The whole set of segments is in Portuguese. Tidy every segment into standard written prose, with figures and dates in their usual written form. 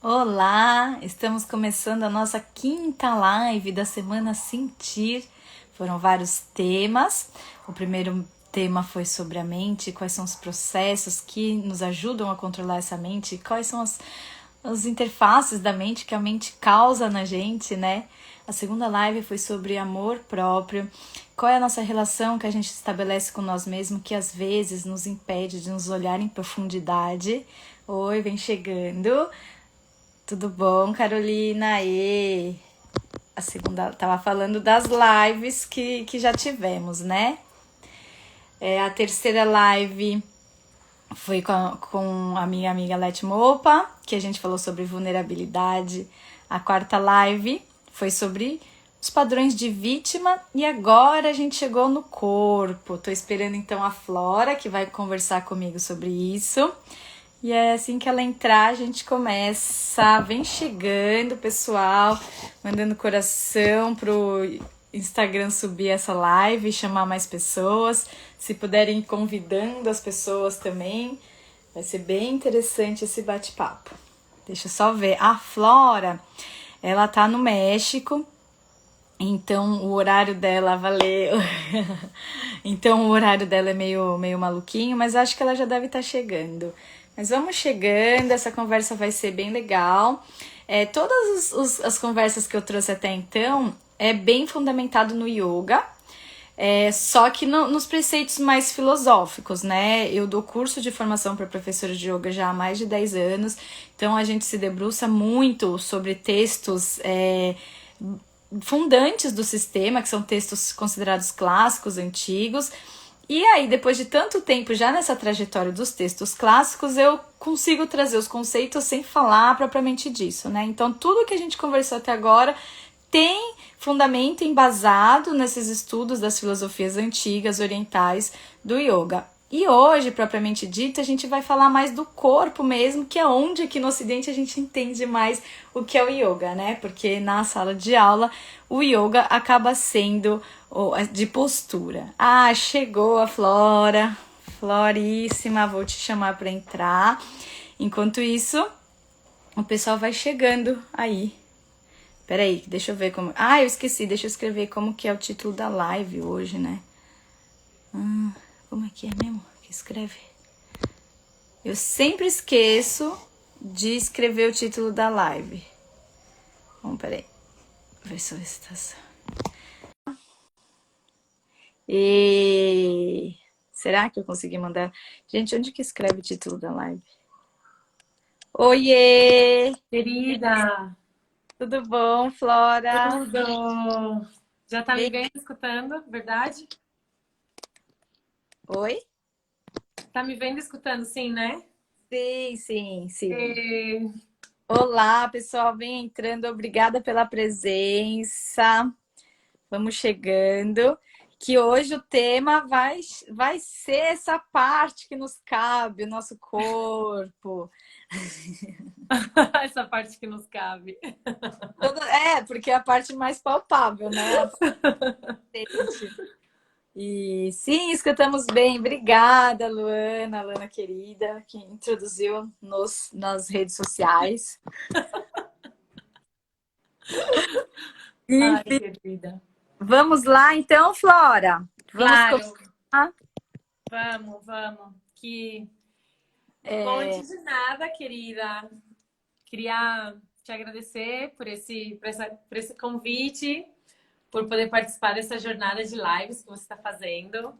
Olá, estamos começando a nossa quinta live da semana Sentir. Foram vários temas. O primeiro tema foi sobre a mente, quais são os processos que nos ajudam a controlar essa mente, quais são as interfaces da mente que a mente causa na gente, né? A segunda live foi sobre amor próprio, qual é a nossa relação que a gente estabelece com nós mesmos que às vezes nos impede de nos olhar em profundidade. Oi, vem chegando. Tudo bom, Carolina? E a segunda, tava falando das lives que já tivemos, né? A terceira live foi com a minha amiga Leti Mopa, que a gente falou sobre vulnerabilidade. A quarta live foi sobre os padrões de vítima e agora a gente chegou no corpo. Tô esperando então a Flora, que vai conversar comigo sobre isso. E é assim que ela entrar, a gente começa. Vem chegando, pessoal, mandando coração pro Instagram subir essa live e chamar mais pessoas. Se puderem ir convidando as pessoas também, vai ser bem interessante esse bate-papo. Deixa eu só ver. A Flora, ela tá no México, então o horário dela valeu. Então o horário dela é meio maluquinho, mas acho que ela já deve estar chegando. Mas vamos chegando, essa conversa vai ser bem legal. Todas as conversas que eu trouxe até então é bem fundamentado no yoga, só que nos preceitos mais filosóficos, né? Eu dou curso de formação para professores de yoga já há mais de 10 anos, então a gente se debruça muito sobre textos fundantes do sistema, que são textos considerados clássicos, antigos. E aí, depois de tanto tempo já nessa trajetória dos textos clássicos, eu consigo trazer os conceitos sem falar propriamente disso, né? Então, tudo que a gente conversou até agora tem fundamento embasado nesses estudos das filosofias antigas orientais do yoga. E hoje, propriamente dito, a gente vai falar mais do corpo mesmo, que é onde aqui no Ocidente a gente entende mais o que é o yoga, né? Porque na sala de aula o yoga acaba sendo de postura. Ah, chegou a Flora, Floríssima, vou te chamar para entrar. Enquanto isso, o pessoal vai chegando aí. Peraí, deixa eu ver como... Ah, eu esqueci, deixa eu escrever como que é o título da live hoje, né? Como é que é mesmo que escreve? Eu sempre esqueço de escrever o título da live. Bom, peraí. Ver solicitação. E... Será que eu consegui mandar? Gente, onde que escreve o título da live? Oiê! Querida, Tudo bom, Flora? tudo? Já tá me Vem. vendo, escutando, verdade? Oi? Tá me vendo, escutando, sim, né? Sim, sim, sim. E... Olá, pessoal, vem entrando. Obrigada pela presença. Vamos chegando. Que hoje o tema vai ser essa parte que nos cabe, o nosso corpo. Essa parte que nos cabe. Porque é a parte mais palpável, né? A patente. E sim, escutamos bem. Obrigada, Luana, Luana querida, que introduziu nas redes sociais. Ai, Enfim, querida. vamos lá então, Flora. Vamos Claro, começar. vamos. Bom, antes de nada, querida, queria te agradecer por esse convite, por poder participar dessa jornada de lives que você está fazendo.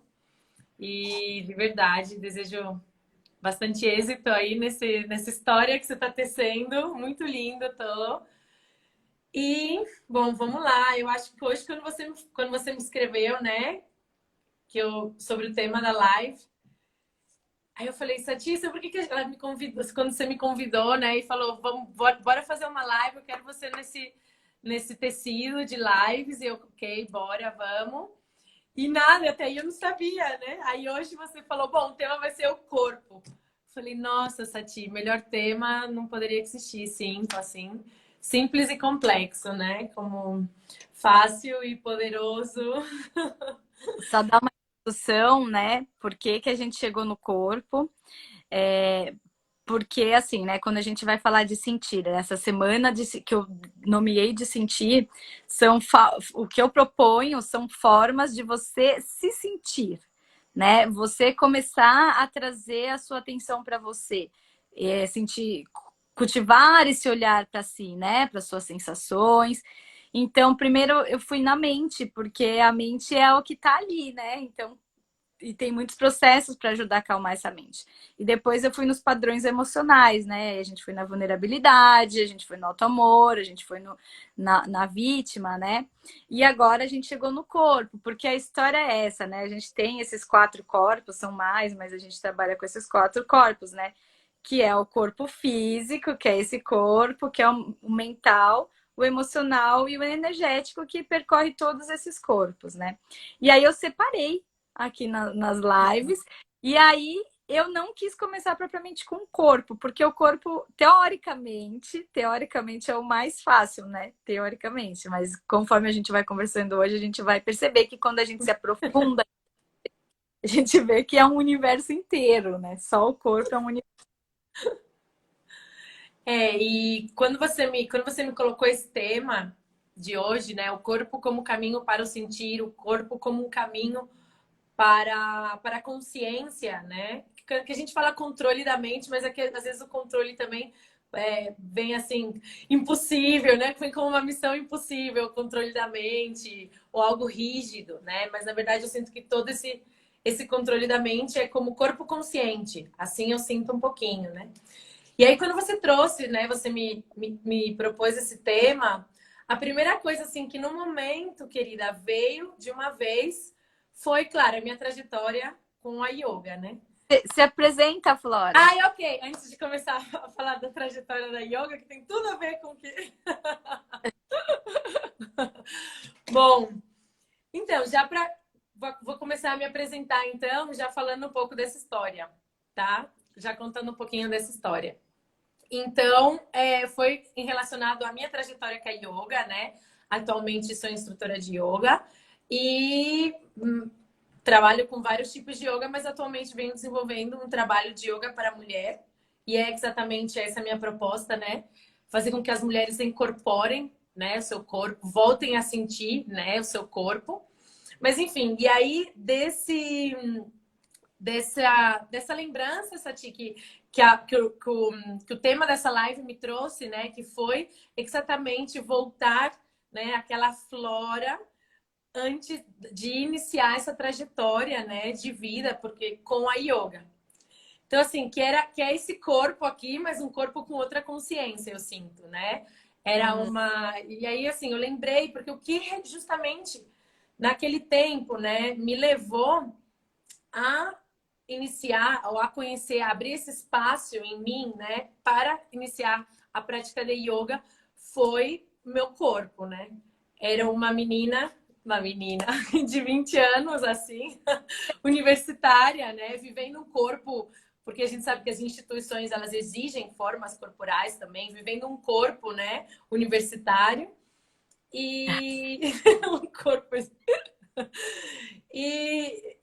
E de verdade, desejo bastante êxito aí nessa história que você está tecendo. Muito linda, tô. E, bom, vamos lá. Eu acho que hoje, quando você me escreveu, né, sobre o tema da live, aí eu falei, Satícia, por que ela me convidou? Quando você me convidou, né, e falou, bora fazer uma live, eu quero você nesse tecido de lives. E eu, ok, bora, vamos. E nada, até aí eu não sabia, né? Aí hoje você falou, bom, o tema vai ser o corpo. Falei, nossa, Sati, melhor tema não poderia existir, sim, assim, simples e complexo, né? Como fácil e poderoso. Só dar uma introdução, né? Por que que a gente chegou no corpo? porque assim, né, quando a gente vai falar de sentir, essa semana que eu nomeei de sentir, o que eu proponho são formas de você se sentir, né? Você começar a trazer a sua atenção para você, sentir, cultivar esse olhar para si, né, para suas sensações. Então, primeiro eu fui na mente, porque a mente é o que está ali, né? Então, e tem muitos processos para ajudar a acalmar essa mente. E depois eu fui nos padrões emocionais, né? A gente foi na vulnerabilidade, a gente foi no auto-amor, a gente foi na vítima, né? E agora a gente chegou no corpo, porque a história é essa, né? A gente tem esses 4 corpos, são mais, mas a gente trabalha com esses 4 corpos, né? Que é o corpo físico, que é esse corpo, que é o mental, o emocional e o energético, que percorre todos esses corpos, né? E aí eu separei aqui nas lives. E aí eu não quis começar propriamente com o corpo, porque o corpo, teoricamente é o mais fácil, né? Teoricamente, mas conforme a gente vai conversando hoje, a gente vai perceber que quando a gente se aprofunda, a gente vê que é um universo inteiro, né? Só o corpo é um universo. E quando você me colocou esse tema de hoje, né? O corpo como caminho para o sentir, o corpo como um caminho para a consciência, né? Que a gente fala controle da mente, mas é que às vezes o controle também vem assim, impossível, né? Vem como uma missão impossível, o controle da mente, ou algo rígido, né? Mas na verdade eu sinto que todo esse controle da mente é como corpo consciente. Assim eu sinto um pouquinho, né? E aí, quando você trouxe, né? Você me propôs esse tema, a primeira coisa, assim, que no momento, querida, veio de uma vez foi, claro, a minha trajetória com a yoga, né? Se apresenta, Flora. Ai, ok. Antes de começar a falar da trajetória da yoga, que tem tudo a ver com o que. Bom, então, já para. Vou começar a me apresentar, então, já falando um pouco dessa história, tá? Já contando um pouquinho dessa história. Então, foi relacionado à minha trajetória com a yoga, né? Atualmente sou instrutora de yoga e trabalho com vários tipos de yoga, mas atualmente venho desenvolvendo um trabalho de yoga para a mulher. E é exatamente essa a minha proposta, né? Fazer com que as mulheres incorporem, né, o seu corpo, voltem a sentir, né, o seu corpo. Mas enfim, e aí dessa lembrança, Sati, que o tema dessa live me trouxe, né? Que foi exatamente voltar, né, aquela Flora antes de iniciar essa trajetória, né, de vida, porque com a yoga. Então, assim, que é esse corpo aqui, mas um corpo com outra consciência, eu sinto, né? Era uma. E aí, assim, eu lembrei, porque o que justamente naquele tempo, né, me levou a iniciar ou a conhecer, a abrir esse espaço em mim, né, para iniciar a prática de yoga foi meu corpo, né? Era uma menina de 20 anos assim, universitária, né, vivendo um corpo, porque a gente sabe que as instituições elas exigem formas corporais também, vivendo um corpo, né, universitário e um corpo e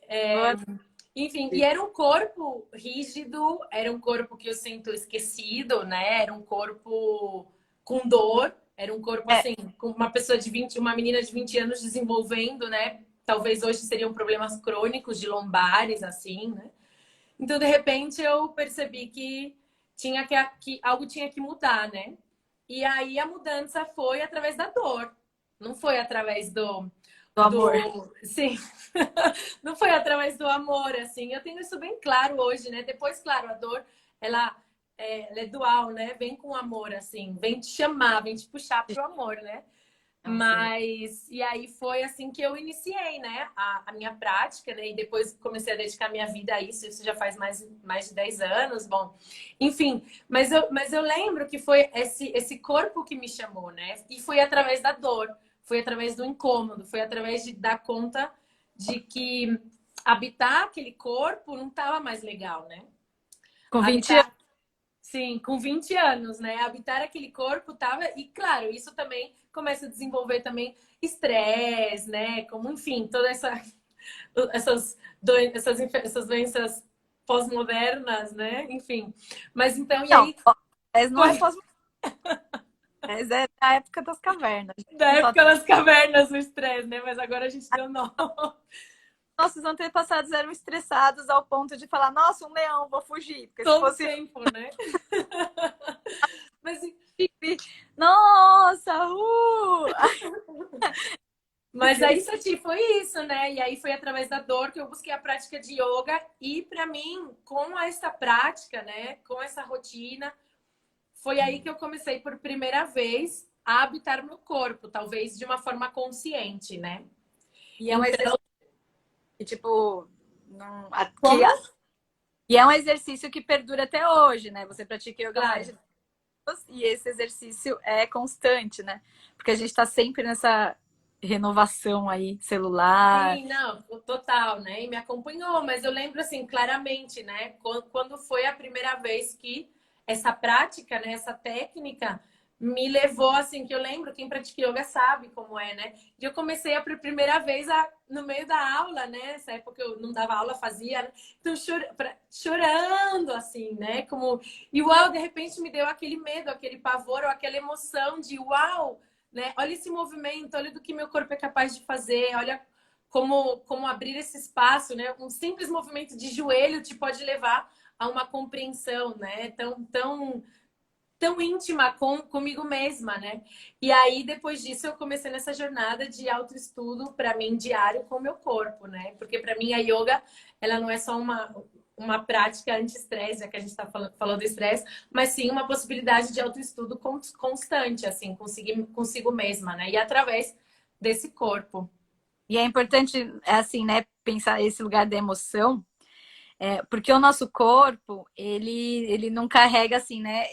enfim, e era um corpo rígido, era um corpo que eu sinto esquecido, né? Era um corpo com dor, era um corpo assim, com uma pessoa de 20, uma menina de 20 anos desenvolvendo, né? Talvez hoje seriam problemas crônicos de lombares, assim, né? Então, de repente, eu percebi que que algo tinha que mudar, né? E aí a mudança foi através da dor, não foi através Do amor. sim, não foi através do amor, assim. Eu tenho isso bem claro hoje, né? Depois, claro, a dor, ela é dual, né? Vem com amor, assim, vem te chamar, vem te puxar pro amor, né? Mas, e aí foi assim que eu iniciei, né, a minha prática, né, e depois comecei a dedicar minha vida a isso já faz mais de 10 anos, bom, enfim, mas eu lembro que foi esse corpo que me chamou, né, e foi através da dor, foi através do incômodo, foi através de dar conta de que habitar aquele corpo não estava mais legal, né, Com 20 anos. habitar Sim, com 20 anos, né? Habitar aquele corpo tava. E claro, isso também começa a desenvolver também estresse, né? Como, enfim, toda essas doenças pós-modernas, né? Enfim. Mas então, e Não, aí, mas não é pós, mas é da época das cavernas. da Não época pode- das cavernas, o estresse, né? Mas agora a gente deu nome. Nossos antepassados eram estressados ao ponto de falar, nossa, um leão, vou fugir. Porque se Todo fosse tempo, né? Mas, nossa, mas aí, Sati, foi isso, né? E aí foi através da dor que eu busquei a prática de yoga. E para mim, com essa prática, né? Com essa rotina, foi aí que eu comecei por primeira vez a habitar meu corpo, talvez de uma forma consciente, né? e é um Então, exercício que, tipo, não, como? e é um exercício que perdura até hoje, né? Você pratica yoga há mais Claro. de anos e esse exercício é constante, né? Porque a gente está sempre nessa renovação aí celular. Sim, não, total, né? E me acompanhou, mas eu lembro assim claramente, né? Quando foi a primeira vez que essa prática, né? Essa técnica me levou assim, que eu lembro, quem pratica yoga sabe como é, né? E eu comecei a primeira vez no meio da aula, né? Nessa época eu não dava aula, fazia, né? Então chorando assim, né? Como e uau, de repente me deu aquele medo, aquele pavor, ou aquela emoção de uau, né? Olha esse movimento, olha do que meu corpo é capaz de fazer, olha como abrir esse espaço, né? Um simples movimento de joelho te pode levar a uma compreensão, né? Tão íntima comigo mesma, né? E aí, depois disso, eu comecei nessa jornada de autoestudo, para mim, diário com o meu corpo, né? Porque para mim a yoga, ela não é só uma prática anti-estresse, já que a gente está falando do estresse, mas sim uma possibilidade de autoestudo constante, assim, consigo mesma, né? E através desse corpo. E é importante, assim, né, pensar esse lugar da emoção, porque o nosso corpo, ele não carrega assim, né?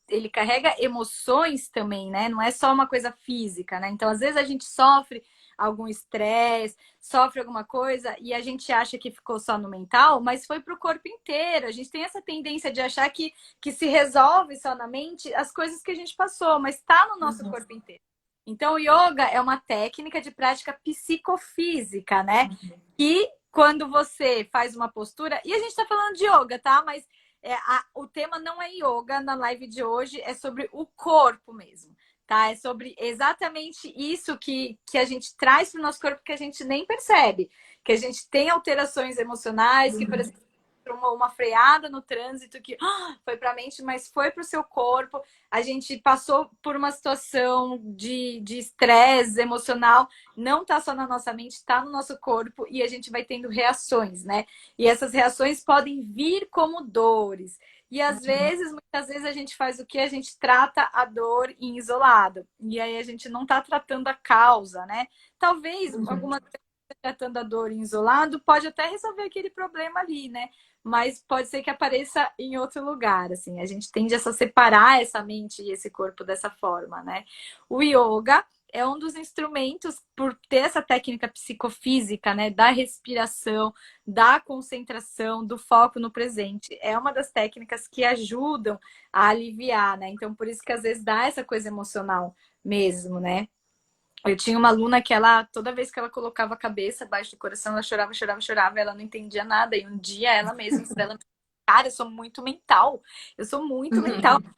Ele carrega emoções também, né? Não é só uma coisa física, né? Então, às vezes a gente sofre algum estresse, sofre alguma coisa e a gente acha que ficou só no mental, mas foi para o corpo inteiro. A gente tem essa tendência de achar que se resolve só na mente as coisas que a gente passou, mas está no nosso Uhum. corpo inteiro. Então, o yoga é uma técnica de prática psicofísica, né? Que quando você faz uma postura, e a gente está falando de yoga, tá? Mas o tema não é yoga na live de hoje, é sobre o corpo mesmo, tá? É sobre exatamente isso que a gente traz para o nosso corpo que a gente nem percebe, que a gente tem alterações emocionais, que, por exemplo, uma freada no trânsito que foi para a mente, mas foi para o seu corpo. A gente passou por uma situação de estresse emocional, não está só na nossa mente, está no nosso corpo e a gente vai tendo reações, né? E essas reações podem vir como dores. E às vezes, muitas vezes, a gente faz o que? A gente trata a dor em isolado. E aí a gente não está tratando a causa, né? Talvez Uhum. alguma tratando a dor em isolado pode até resolver aquele problema ali, né? Mas pode ser que apareça em outro lugar, assim. A gente tende a só separar essa mente e esse corpo dessa forma, né? O yoga é um dos instrumentos por ter essa técnica psicofísica, né, da respiração, da concentração, do foco no presente. É uma das técnicas que ajudam a aliviar, né? Então, por isso que às vezes dá essa coisa emocional mesmo, né? Eu tinha uma aluna que ela, toda vez que ela colocava a cabeça abaixo do coração, ela chorava, chorava, chorava, ela não entendia nada. E um dia ela mesma, ela, cara, eu sou muito mental. Eu sou muito mental. Uhum.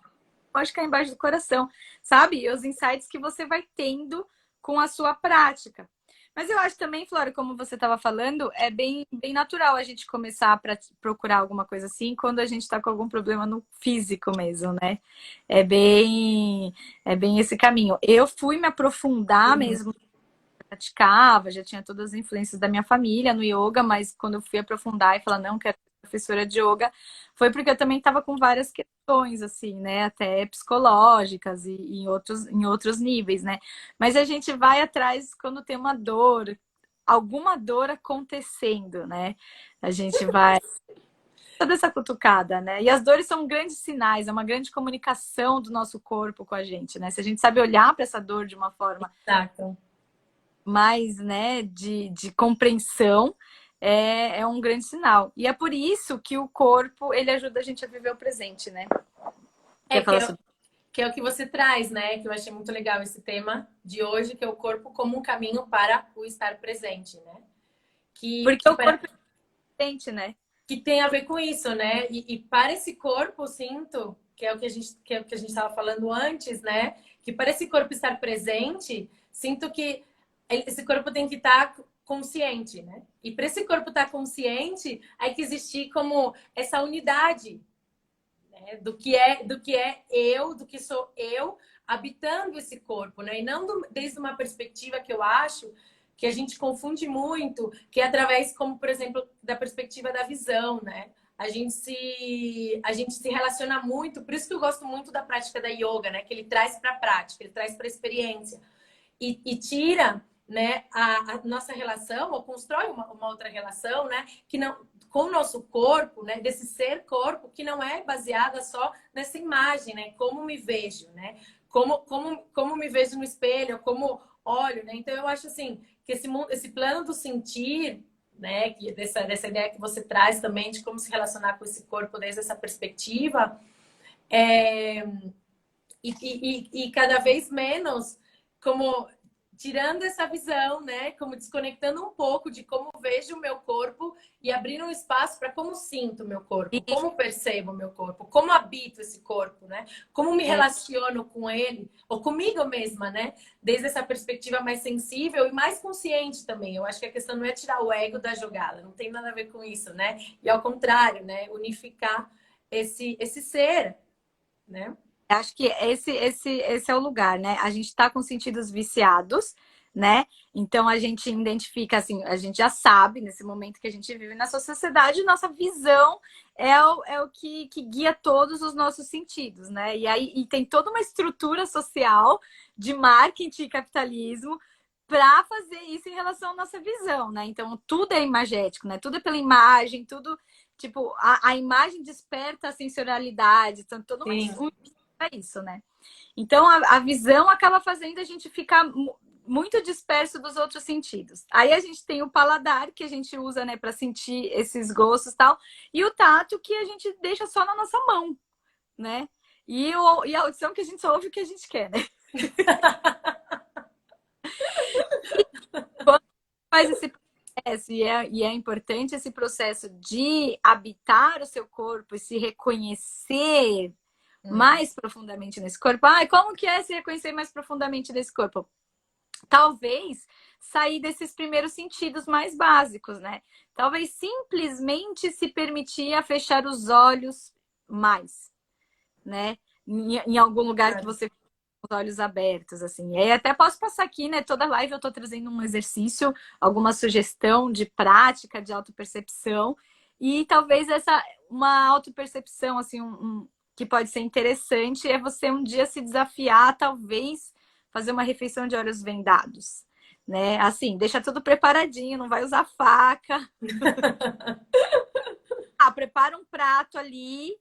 Pode ficar embaixo do coração, sabe? E os insights que você vai tendo com a sua prática. Mas eu acho também, Flora, como você estava falando, é bem natural a gente começar a procurar alguma coisa assim quando a gente está com algum problema no físico mesmo, né? É bem, é bem esse caminho. Eu fui me aprofundar Uhum. mesmo, praticava, já tinha todas as influências da minha família no yoga, mas quando eu fui aprofundar e falar, não, quero ser professora de yoga, foi porque eu também estava com várias questões, assim, né, até psicológicas e em outros níveis, né, mas a gente vai atrás quando tem uma dor, alguma dor acontecendo, né, a gente vai toda essa cutucada, né? E as dores são grandes sinais, é uma grande comunicação do nosso corpo com a gente, né? Se a gente sabe olhar para essa dor de uma forma Exato. mais, né, de compreensão, é um grande sinal. E é por isso que o corpo, ele ajuda a gente a viver o presente, né? É Quer falar sobre que é o que você traz, né? Que eu achei muito legal esse tema de hoje, que é o corpo como um caminho para o estar presente, né? porque Que o para corpo é presente, né? que tem a ver com isso, né? E para esse corpo, eu sinto, que é o que a gente estava falando antes, né? Que para esse corpo estar presente, sinto que esse corpo tem que estar consciente, né? E para esse corpo estar consciente, aí que existir como essa unidade, né? Do que é eu, do que sou eu habitando esse corpo, né? E não desde uma perspectiva que eu acho que a gente confunde muito, que é através, como por exemplo, da perspectiva da visão, né? A gente se relaciona muito, por isso que eu gosto muito da prática da yoga, né? Que ele traz para a prática, ele traz para a experiência e tira, né, a nossa relação, ou constrói uma outra relação, né, que não, com o nosso corpo, né, desse ser corpo, que não é baseada só nessa imagem, né, como me vejo, né, como me vejo no espelho, como olho, né, então eu acho assim, que esse plano do sentir, né, que dessa ideia que você traz também de como se relacionar com esse corpo desde essa perspectiva, é, e cada vez menos como tirando essa visão, né? Como desconectando um pouco de como vejo o meu corpo e abrindo um espaço para como sinto o meu corpo, E como percebo o meu corpo, como habito esse corpo, né? Como me é, relaciono com ele ou comigo mesma, né? Desde essa perspectiva mais sensível e mais consciente também. Eu acho que a questão não é tirar o ego da jogada, não tem nada a ver com isso, né? E ao contrário, né? Unificar esse ser, né? acho que esse é o lugar, né? A gente está com sentidos viciados, né? Então a gente identifica assim, a gente já sabe nesse momento que a gente vive nessa sociedade, nossa visão é o que guia todos os nossos sentidos, né? E aí e tem toda uma estrutura social de marketing e capitalismo para fazer isso em relação à nossa visão, né? Então tudo é imagético, né? Tudo é pela imagem, tudo tipo a imagem desperta a sensorialidade, então toda uma Sim. é isso, né? Então a visão acaba fazendo a gente ficar muito disperso dos outros sentidos. Aí a gente tem o paladar que a gente usa, né, para sentir esses gostos e tal, e o tato que a gente deixa só na nossa mão, né? E a audição que a gente só ouve o que a gente quer, né? Quando faz esse processo, e é importante esse processo de habitar o seu corpo e se reconhecer mais profundamente nesse corpo. Ah, como que é se reconhecer mais profundamente nesse corpo? Talvez sair desses primeiros sentidos mais básicos, né? Talvez simplesmente se permitir a fechar os olhos mais, né? Em algum lugar que você com os olhos abertos, assim. E aí até posso passar aqui, né? Toda live eu tô trazendo um exercício, alguma sugestão de prática, de autopercepção. E talvez uma autopercepção, assim, que pode ser interessante é você um dia se desafiar, talvez, fazer uma refeição de olhos vendados. Né? Assim, deixa tudo preparadinho, não vai usar faca. Prepara um prato ali,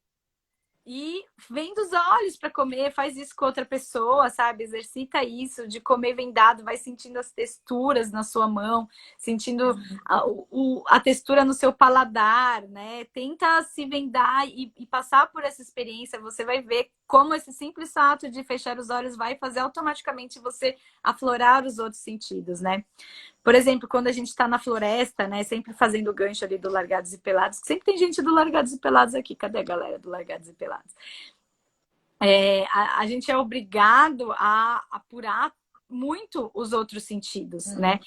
e vem dos olhos para comer, faz isso com outra pessoa, sabe? Exercita isso de comer vendado, vai sentindo as texturas na sua mão, sentindo a textura no seu paladar, né? Tenta se vendar e passar por essa experiência, você vai ver como esse simples ato de fechar os olhos vai fazer automaticamente você aflorar os outros sentidos, né? Por exemplo, quando a gente está na floresta, né? Sempre fazendo o gancho ali do Largados e Pelados, que sempre tem gente do Largados e Pelados aqui. Cadê a galera do Largados e Pelados? A gente é obrigado a apurar muito os outros sentidos, né?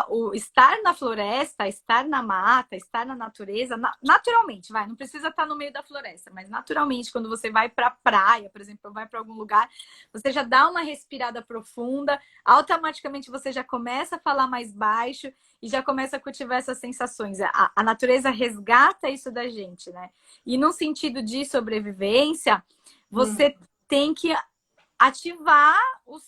O estar na floresta, estar na mata, estar na natureza, naturalmente, não precisa estar no meio da floresta, mas naturalmente, quando você vai para a praia, por exemplo, vai para algum lugar, você já dá uma respirada profunda, automaticamente você já começa a falar mais baixo e já começa a cultivar essas sensações. A natureza resgata isso da gente, né? E num sentido de sobrevivência, você tem que ativar os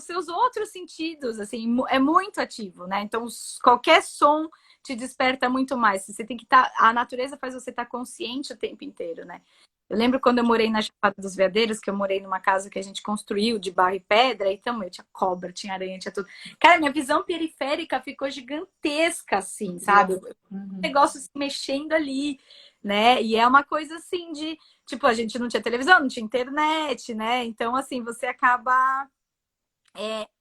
seus outros sentidos, assim, é muito ativo, né? Então, qualquer som te desperta muito mais. Você tem que estar, a natureza faz você estar consciente o tempo inteiro, né? Eu lembro quando eu morei na Chapada dos Veadeiros, que eu morei numa casa que a gente construiu de barro e pedra, então eu tinha cobra, tinha aranha, tinha tudo. Cara, minha visão periférica ficou gigantesca, assim, sabe? Um negócio se mexendo ali, né? E é uma coisa assim de, tipo, a gente não tinha televisão, não tinha internet, né? Então, assim, você acaba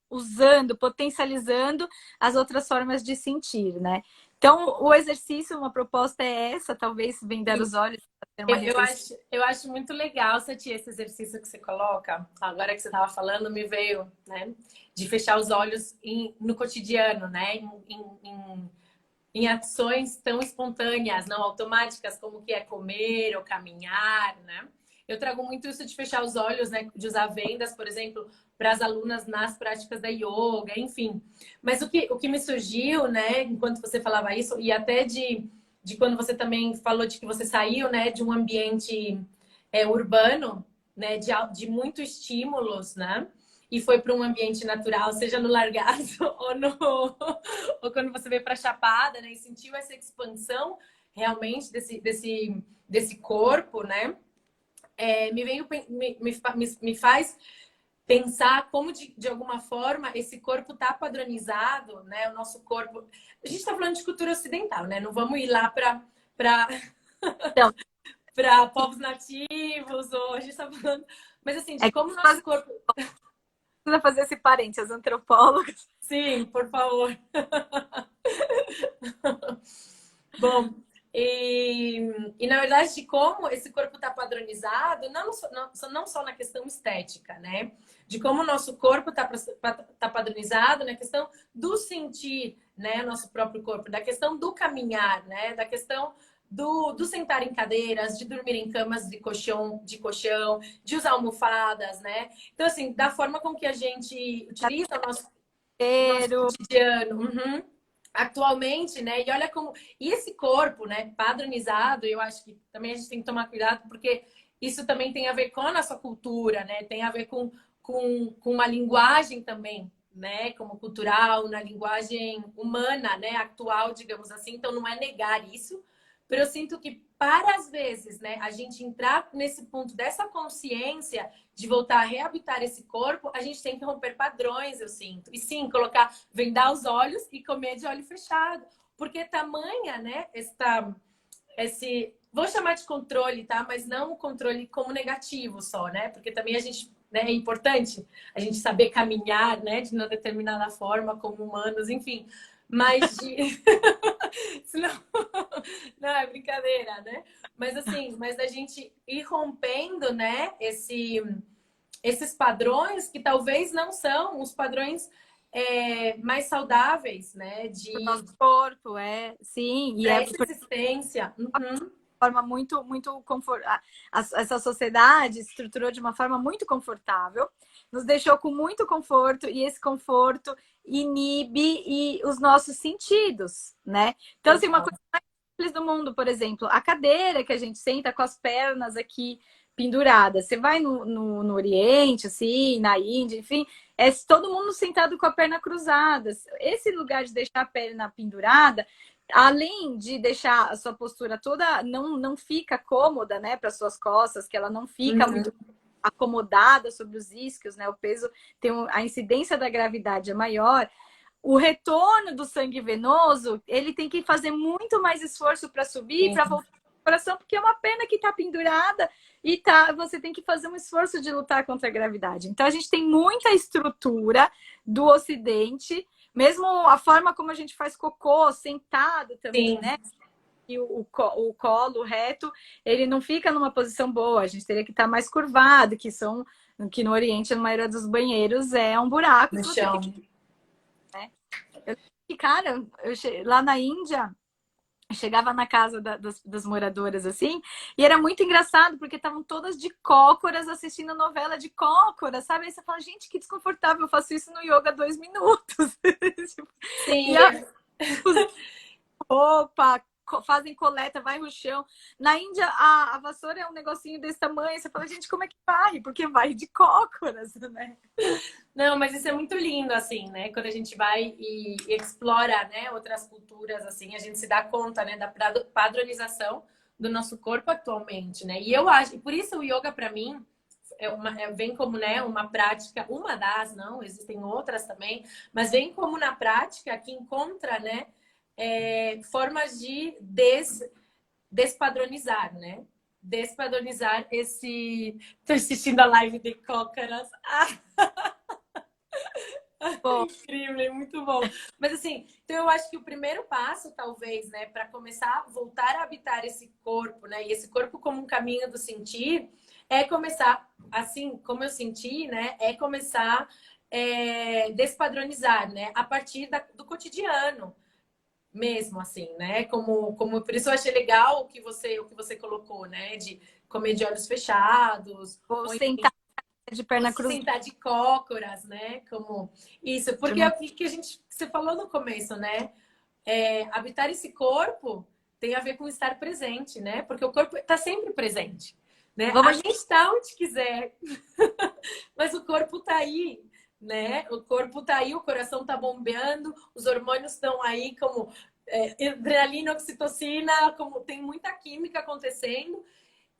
usando, potencializando as outras formas de sentir, né? Então, o exercício, uma proposta é essa, talvez vendar os olhos para ter uma refeição. Eu acho muito legal, Sati, esse exercício que você coloca. Agora que você estava falando, me veio, né? De fechar os olhos no cotidiano, né? Em ações tão espontâneas, não automáticas, como que é comer ou caminhar, né? Eu trago muito isso de fechar os olhos, né? De usar vendas, por exemplo, para as alunas nas práticas da yoga, enfim. Mas o que me surgiu, né, enquanto você falava isso, e até de quando você também falou de que você saiu, né, de um ambiente urbano, né, de muitos estímulos, né? E foi para um ambiente natural, seja no largado ou no ou quando você veio para Chapada, né, e sentiu essa expansão realmente desse corpo, né? Me veio me faz pensar como de alguma forma esse corpo está padronizado, né? O nosso corpo. A gente está falando de cultura ocidental, né? Não vamos ir lá para Então, para povos nativos, ou a gente está falando, mas assim, de é que como o nosso corpo. precisa fazer esse parênteses, as antropólogas. Sim, por favor. Bom, e na verdade, de como esse corpo está padronizado, não só na questão estética, né? De como o nosso corpo tá padronizado na questão do sentir, né? Nosso próprio corpo, da questão do caminhar, né? Da questão do sentar em cadeiras, de dormir em camas de colchão, de usar almofadas, né? Então, assim, da forma com que a gente utiliza o nosso Cheiro. cotidiano. Uhum. Atualmente, né? E olha como. E esse corpo, né, padronizado, eu acho que também a gente tem que tomar cuidado, porque isso também tem a ver com a nossa cultura, né? Tem a ver com uma linguagem também, né? Como cultural, na linguagem humana, né? Atual, digamos assim. Então, não é negar isso. Mas eu sinto que, para às vezes, né, a gente entrar nesse ponto dessa consciência de voltar a reabitar esse corpo, a gente tem que romper padrões, eu sinto. E sim, vendar os olhos e comer de olho fechado. Porque tamanha, né, vou chamar de controle, tá? Mas não o controle como negativo só, né? Porque também a gente, né, é importante a gente saber caminhar, né, de uma determinada forma como humanos, enfim. Mas senão, não é brincadeira, né? Mas assim, mas a gente ir rompendo, né, esses padrões que talvez não são os padrões mais saudáveis, né? O nosso corpo, sim, e Para é essa existência. Uhum. forma muito confortável. Essa sociedade se estruturou de uma forma muito confortável, nos deixou com muito conforto e esse conforto inibe os nossos sentidos, né? Então, assim, uma Total. coisa mais simples do mundo, por exemplo, a cadeira que a gente senta com as pernas aqui penduradas. Você vai no Oriente, assim, na Índia, enfim, é todo mundo sentado com a perna cruzada. Esse lugar de deixar a perna pendurada, além de deixar a sua postura toda não fica cômoda, né, para suas costas, que ela não fica Uhum. muito acomodada sobre os isquios, né? O peso a incidência da gravidade é maior. O retorno do sangue venoso, ele tem que fazer muito mais esforço para subir, para Sim. voltar ao coração, porque é uma perna que está pendurada e você tem que fazer um esforço de lutar contra a gravidade. Então a gente tem muita estrutura do Ocidente, mesmo a forma como a gente faz cocô, sentado também, Sim. né? E o colo reto, ele não fica numa posição boa, a gente teria que estar mais curvado, que no Oriente, a maioria dos banheiros é um buraco No que você chão. fica, né? Cara, lá na Índia, eu chegava na casa das moradoras assim, e era muito engraçado, porque estavam todas de cócoras assistindo novela de cócoras, sabe? Aí você fala, gente, que desconfortável, eu faço isso no yoga 2 minutos. Tipo, e Sim. a roupa, fazem coleta, vai no chão. Na Índia, a vassoura é um negocinho desse tamanho. Você fala, gente, como é que vai? Porque vai de cócoras, né? Não, mas isso é muito lindo, assim, né? Quando a gente vai e explora, né, outras culturas, assim, a gente se dá conta, né, da padronização do nosso corpo atualmente, né? E eu acho, e por isso o yoga para mim vem como, né, uma prática, uma das, não, existem outras também, mas vem como na prática que encontra, né, formas de despadronizar, né? Despadronizar esse. Tô assistindo a live de cócaras. Bom, Incrível, muito bom. Mas assim, então eu acho que o primeiro passo, talvez, né, para começar a voltar a habitar esse corpo, né, e esse corpo como um caminho do sentir, é começar, assim como eu senti, né, é começar despadronizar, né, a partir do cotidiano mesmo, assim, né, como por isso eu achei legal o que você colocou, né, de comer de olhos fechados, vou ou sentar de ou perna se cruzada. sentar de cócoras, né? Como isso, porque é o que a gente que você falou no começo, né? Habitar esse corpo tem a ver com estar presente, né? Porque o corpo está sempre presente, né? A Vamos, gente está onde quiser, mas o corpo está aí, né? O corpo está aí, o coração está bombeando, os hormônios estão aí, como adrenalina, oxitocina, como tem muita química acontecendo.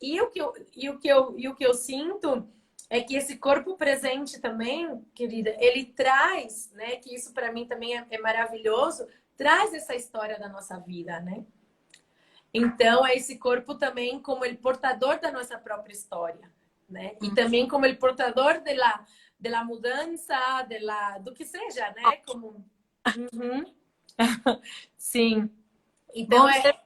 E o que eu sinto é que esse corpo presente também, querida, ele traz, né? Que isso para mim também é maravilhoso, traz essa história da nossa vida, né? Então, é esse corpo também como ele portador da nossa própria história, né? E também como ele portador de la mudança, do que seja, né? Como... Uhum. Sim. vamos Então, observar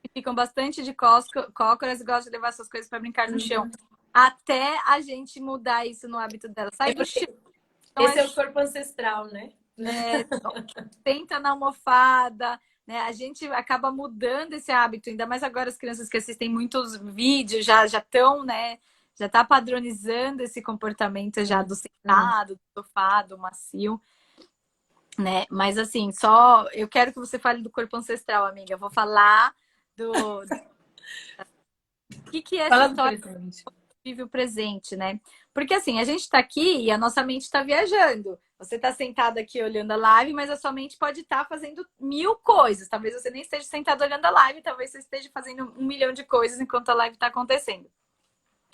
que ficam bastante de cócoras e gostam de levar essas coisas para brincar no chão. uhum. Até a gente mudar isso no hábito dela. Sai do chão, então Esse é o corpo ancestral, né? é, senta na almofada, né? A gente acaba mudando esse hábito, ainda mais agora as crianças que assistem muitos vídeos já estão, né? Já tá padronizando esse comportamento já do Hum. sentado, do sofá, do macio, né? Mas assim, só eu quero que você fale do corpo ancestral, amiga. Eu vou falar do que é essa Fala do história presente. vive o presente, né? Porque assim, a gente está aqui e a nossa mente está viajando. Você está sentado aqui olhando a live, mas a sua mente pode estar fazendo mil coisas. Talvez você nem esteja sentado olhando a live, talvez você esteja fazendo 1 milhão de coisas enquanto a live está acontecendo.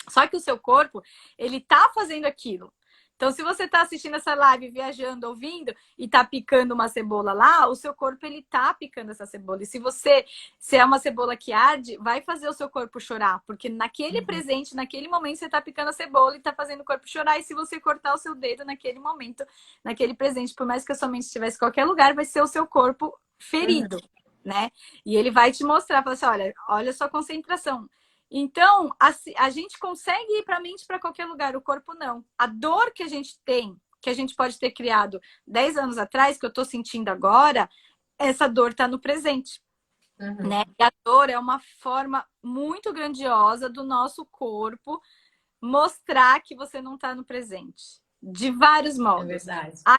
Só que o seu corpo, ele tá fazendo aquilo. Então, se você tá assistindo essa live, viajando, ouvindo e tá picando uma cebola lá, o seu corpo ele tá picando essa cebola. E se é uma cebola que arde, vai fazer o seu corpo chorar, porque naquele presente, naquele momento você tá picando a cebola e tá fazendo o corpo chorar. E se você cortar o seu dedo naquele momento, naquele presente, por mais que a sua mente estivesse em qualquer lugar, vai ser o seu corpo ferido, né? E ele vai te mostrar, falar assim, olha a sua concentração. Então, a gente consegue ir para a mente para qualquer lugar, o corpo não. A dor que a gente tem, que a gente pode ter criado 10 anos atrás, que eu estou sentindo agora, essa dor está no presente. Né? E a dor é uma forma muito grandiosa do nosso corpo mostrar que você não está no presente. De vários É modos. verdade. A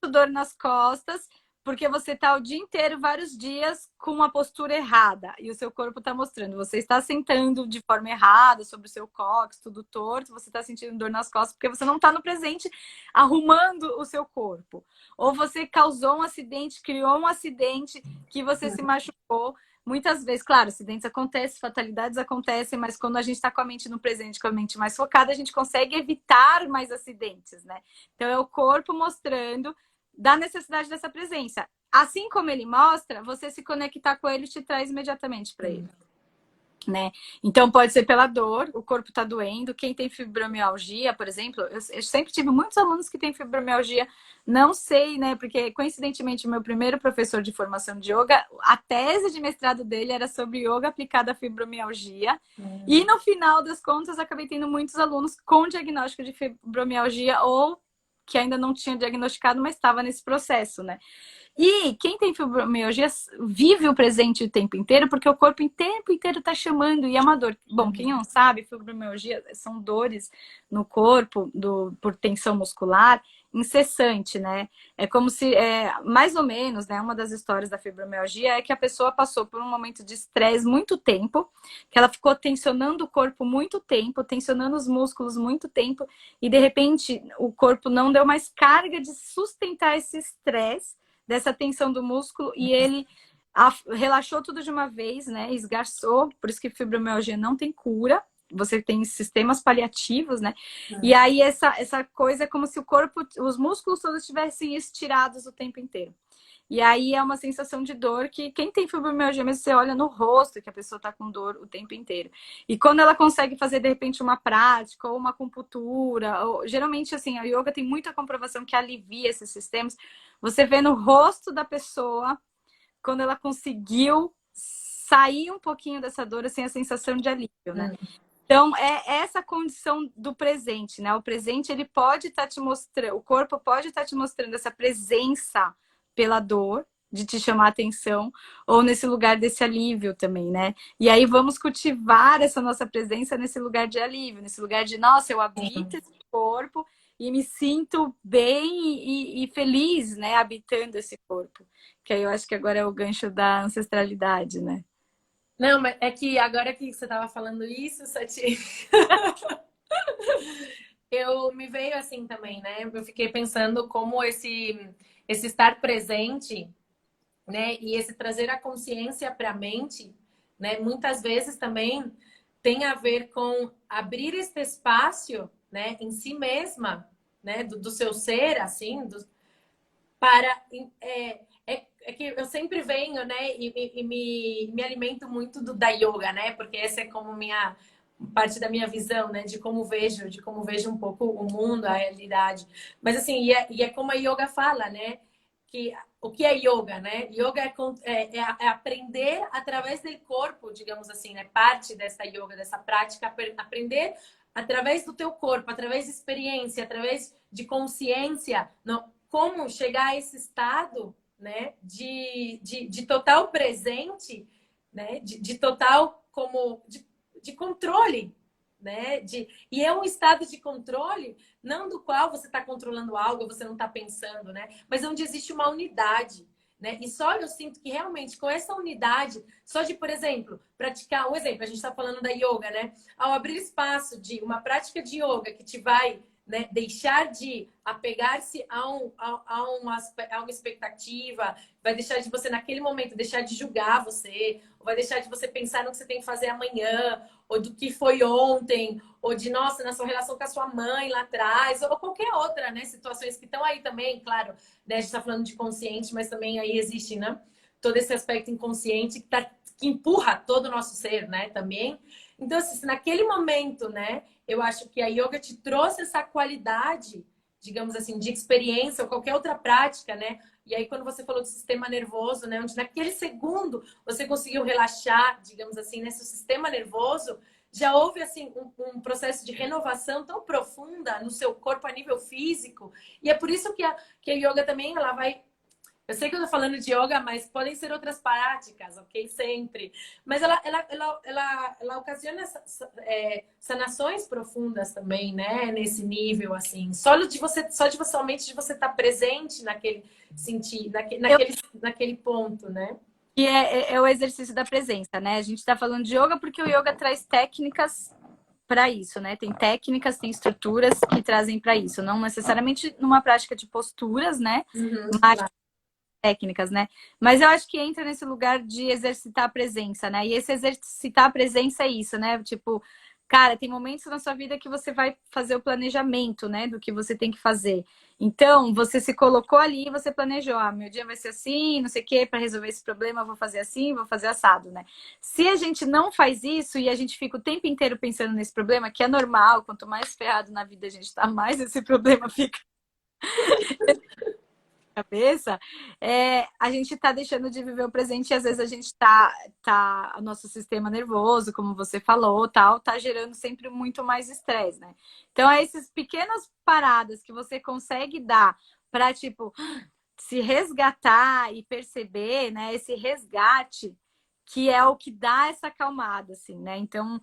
dor nas costas, porque você está o dia inteiro, vários dias, com uma postura errada. E o seu corpo está mostrando. Você está sentando de forma errada, sobre o seu cóccix, tudo torto. Você está sentindo dor nas costas, porque você não está no presente, arrumando o seu corpo. Ou você causou um acidente, criou um acidente que você se machucou. Muitas vezes, claro, acidentes acontecem, fatalidades acontecem, mas quando a gente está com a mente no presente, com a mente mais focada, a gente consegue evitar mais acidentes, né? Então é o corpo mostrando da necessidade dessa presença. Assim como ele mostra, você se conectar com ele te traz imediatamente para ele. Né? Então pode ser pela dor, o corpo está doendo. Quem tem fibromialgia, por exemplo, eu sempre tive muitos alunos que têm fibromialgia, não sei, né? Porque coincidentemente o meu primeiro professor de formação de yoga, a tese de mestrado dele era sobre yoga aplicada à fibromialgia. E no final das contas, acabei tendo muitos alunos com diagnóstico de fibromialgia ou que ainda não tinha diagnosticado, mas estava nesse processo, né? E quem tem fibromialgia vive o presente o tempo inteiro, porque o corpo o tempo inteiro está chamando, e é uma dor. Bom, quem não sabe, fibromialgia são dores no corpo por tensão muscular incessante, né? É como se, mais ou menos, né? Uma das histórias da fibromialgia é que a pessoa passou por um momento de estresse muito tempo, que ela ficou tensionando o corpo muito tempo, tensionando os músculos muito tempo, e de repente o corpo não deu mais carga de sustentar esse estresse, dessa tensão do músculo, e ele relaxou tudo de uma vez, né? Esgarçou, por isso que fibromialgia não tem cura. Você tem sistemas paliativos, né? E aí essa coisa é como se o corpo, os músculos todos estivessem estirados o tempo inteiro. E aí é uma sensação de dor que quem tem fibromialgia mesmo, você olha no rosto que a pessoa tá com dor o tempo inteiro. E quando ela consegue fazer, de repente, uma prática ou uma acupuntura, ou, geralmente, assim, a yoga tem muita comprovação que alivia esses sistemas. Você vê no rosto da pessoa quando ela conseguiu sair um pouquinho dessa dor, assim, a sensação de alívio, né? Então, é essa condição do presente, né? O presente, ele pode estar te mostrando, o corpo pode estar te mostrando essa presença pela dor, de te chamar a atenção, ou nesse lugar desse alívio também, né? E aí vamos cultivar essa nossa presença nesse lugar de alívio, nesse lugar de, nossa, eu habito esse corpo e me sinto bem e feliz, né? Habitando esse corpo. Que aí eu acho que agora é o gancho da ancestralidade, né? Não, mas é que agora que você estava falando isso, Sati, eu me veio assim também, né? Eu fiquei pensando como esse estar presente, né? E esse trazer a consciência para a mente, né? Muitas vezes também tem a ver com abrir este espaço, né? Em si mesma, né? Do seu ser, assim, para é que eu sempre venho, né, e me alimento muito da yoga, né, porque essa é como minha parte da minha visão, né, de como vejo um pouco o mundo, a realidade. Mas assim, e é como a yoga fala, né, que o que é yoga, né? Yoga é aprender através do corpo, digamos assim, né, parte dessa yoga, dessa prática, aprender através do teu corpo, através de experiência, através de consciência, não, como chegar a esse estado, né, de total presente, né, de total como de controle, né, e é um estado de controle não do qual você está controlando algo, você não está pensando, né, mas onde existe uma unidade. Né? E só eu sinto que realmente com essa unidade, só de, por exemplo, praticar um exemplo, a gente está falando da yoga, né? Ao abrir espaço de uma prática de yoga que te vai, né, deixar de apegar-se a uma expectativa, vai deixar de você, naquele momento, deixar de julgar você, ou vai deixar de você pensar no que você tem que fazer amanhã, ou do que foi ontem, ou de, nossa, na sua relação com a sua mãe lá atrás, ou qualquer outra, né, situações que estão aí também, claro, né, a gente está falando de consciente, mas também aí existe, né, todo esse aspecto inconsciente que empurra todo o nosso ser, né, também. Então, assim, naquele momento, né, eu acho que a yoga te trouxe essa qualidade, digamos assim, de experiência ou qualquer outra prática, né? E aí, quando você falou do sistema nervoso, né, onde naquele segundo você conseguiu relaxar, digamos assim, nesse sistema nervoso, já houve assim um processo de renovação tão profunda no seu corpo a nível físico. E é por isso que a yoga também ela vai. Eu sei que eu tô falando de yoga, mas podem ser outras práticas, ok? Sempre. Mas ela ocasiona sanações profundas também, né? Nesse nível, assim. Só de você, somente de você estar presente naquele sentido, naquele ponto, né? E é o exercício da presença, né? A gente está falando de yoga porque o yoga traz técnicas para isso, né? Tem técnicas, tem estruturas que trazem para isso. Não necessariamente numa prática de posturas, né? Uhum, Mas claro. técnicas, né? Mas eu acho que entra nesse lugar de exercitar a presença, né? E esse exercitar a presença é isso, né? Tipo, cara, tem momentos na sua vida que você vai fazer o planejamento, né? Do que você tem que fazer. Então, você se colocou ali e você planejou, ah, meu dia vai ser assim, não sei o quê, para resolver esse problema, eu vou fazer assim, vou fazer assado, né? Se a gente não faz isso e a gente fica o tempo inteiro pensando nesse problema, que é normal, quanto mais ferrado na vida a gente tá, mais esse problema fica cabeça, a gente está deixando de viver o presente e às vezes a gente o nosso sistema nervoso, como você falou, tal, tá gerando sempre muito mais estresse, né? Então, é esses pequenas paradas que você consegue dar para, tipo, se resgatar e perceber, né? Esse resgate que é o que dá essa acalmada, assim, né? Então,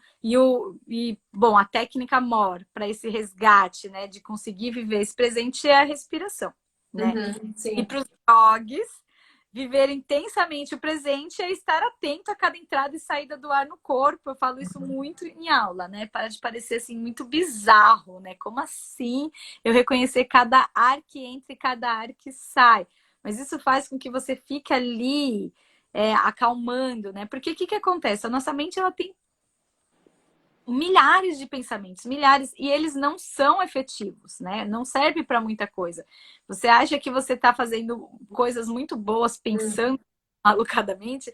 bom, a técnica MOR para esse resgate, né, de conseguir viver esse presente é a respiração, né? Uhum, E sim. para os dogs, viver intensamente o presente é estar atento a cada entrada e saída do ar no corpo. Eu falo isso muito em aula, né? Para de parecer assim muito bizarro, né? Como assim eu reconhecer cada ar que entra e cada ar que sai? Mas isso faz com que você fique ali acalmando, né? Porque o que acontece? A nossa mente ela tem milhares de pensamentos, milhares, e eles não são efetivos, né? Não serve para muita coisa. Você acha que você está fazendo coisas muito boas pensando malucadamente,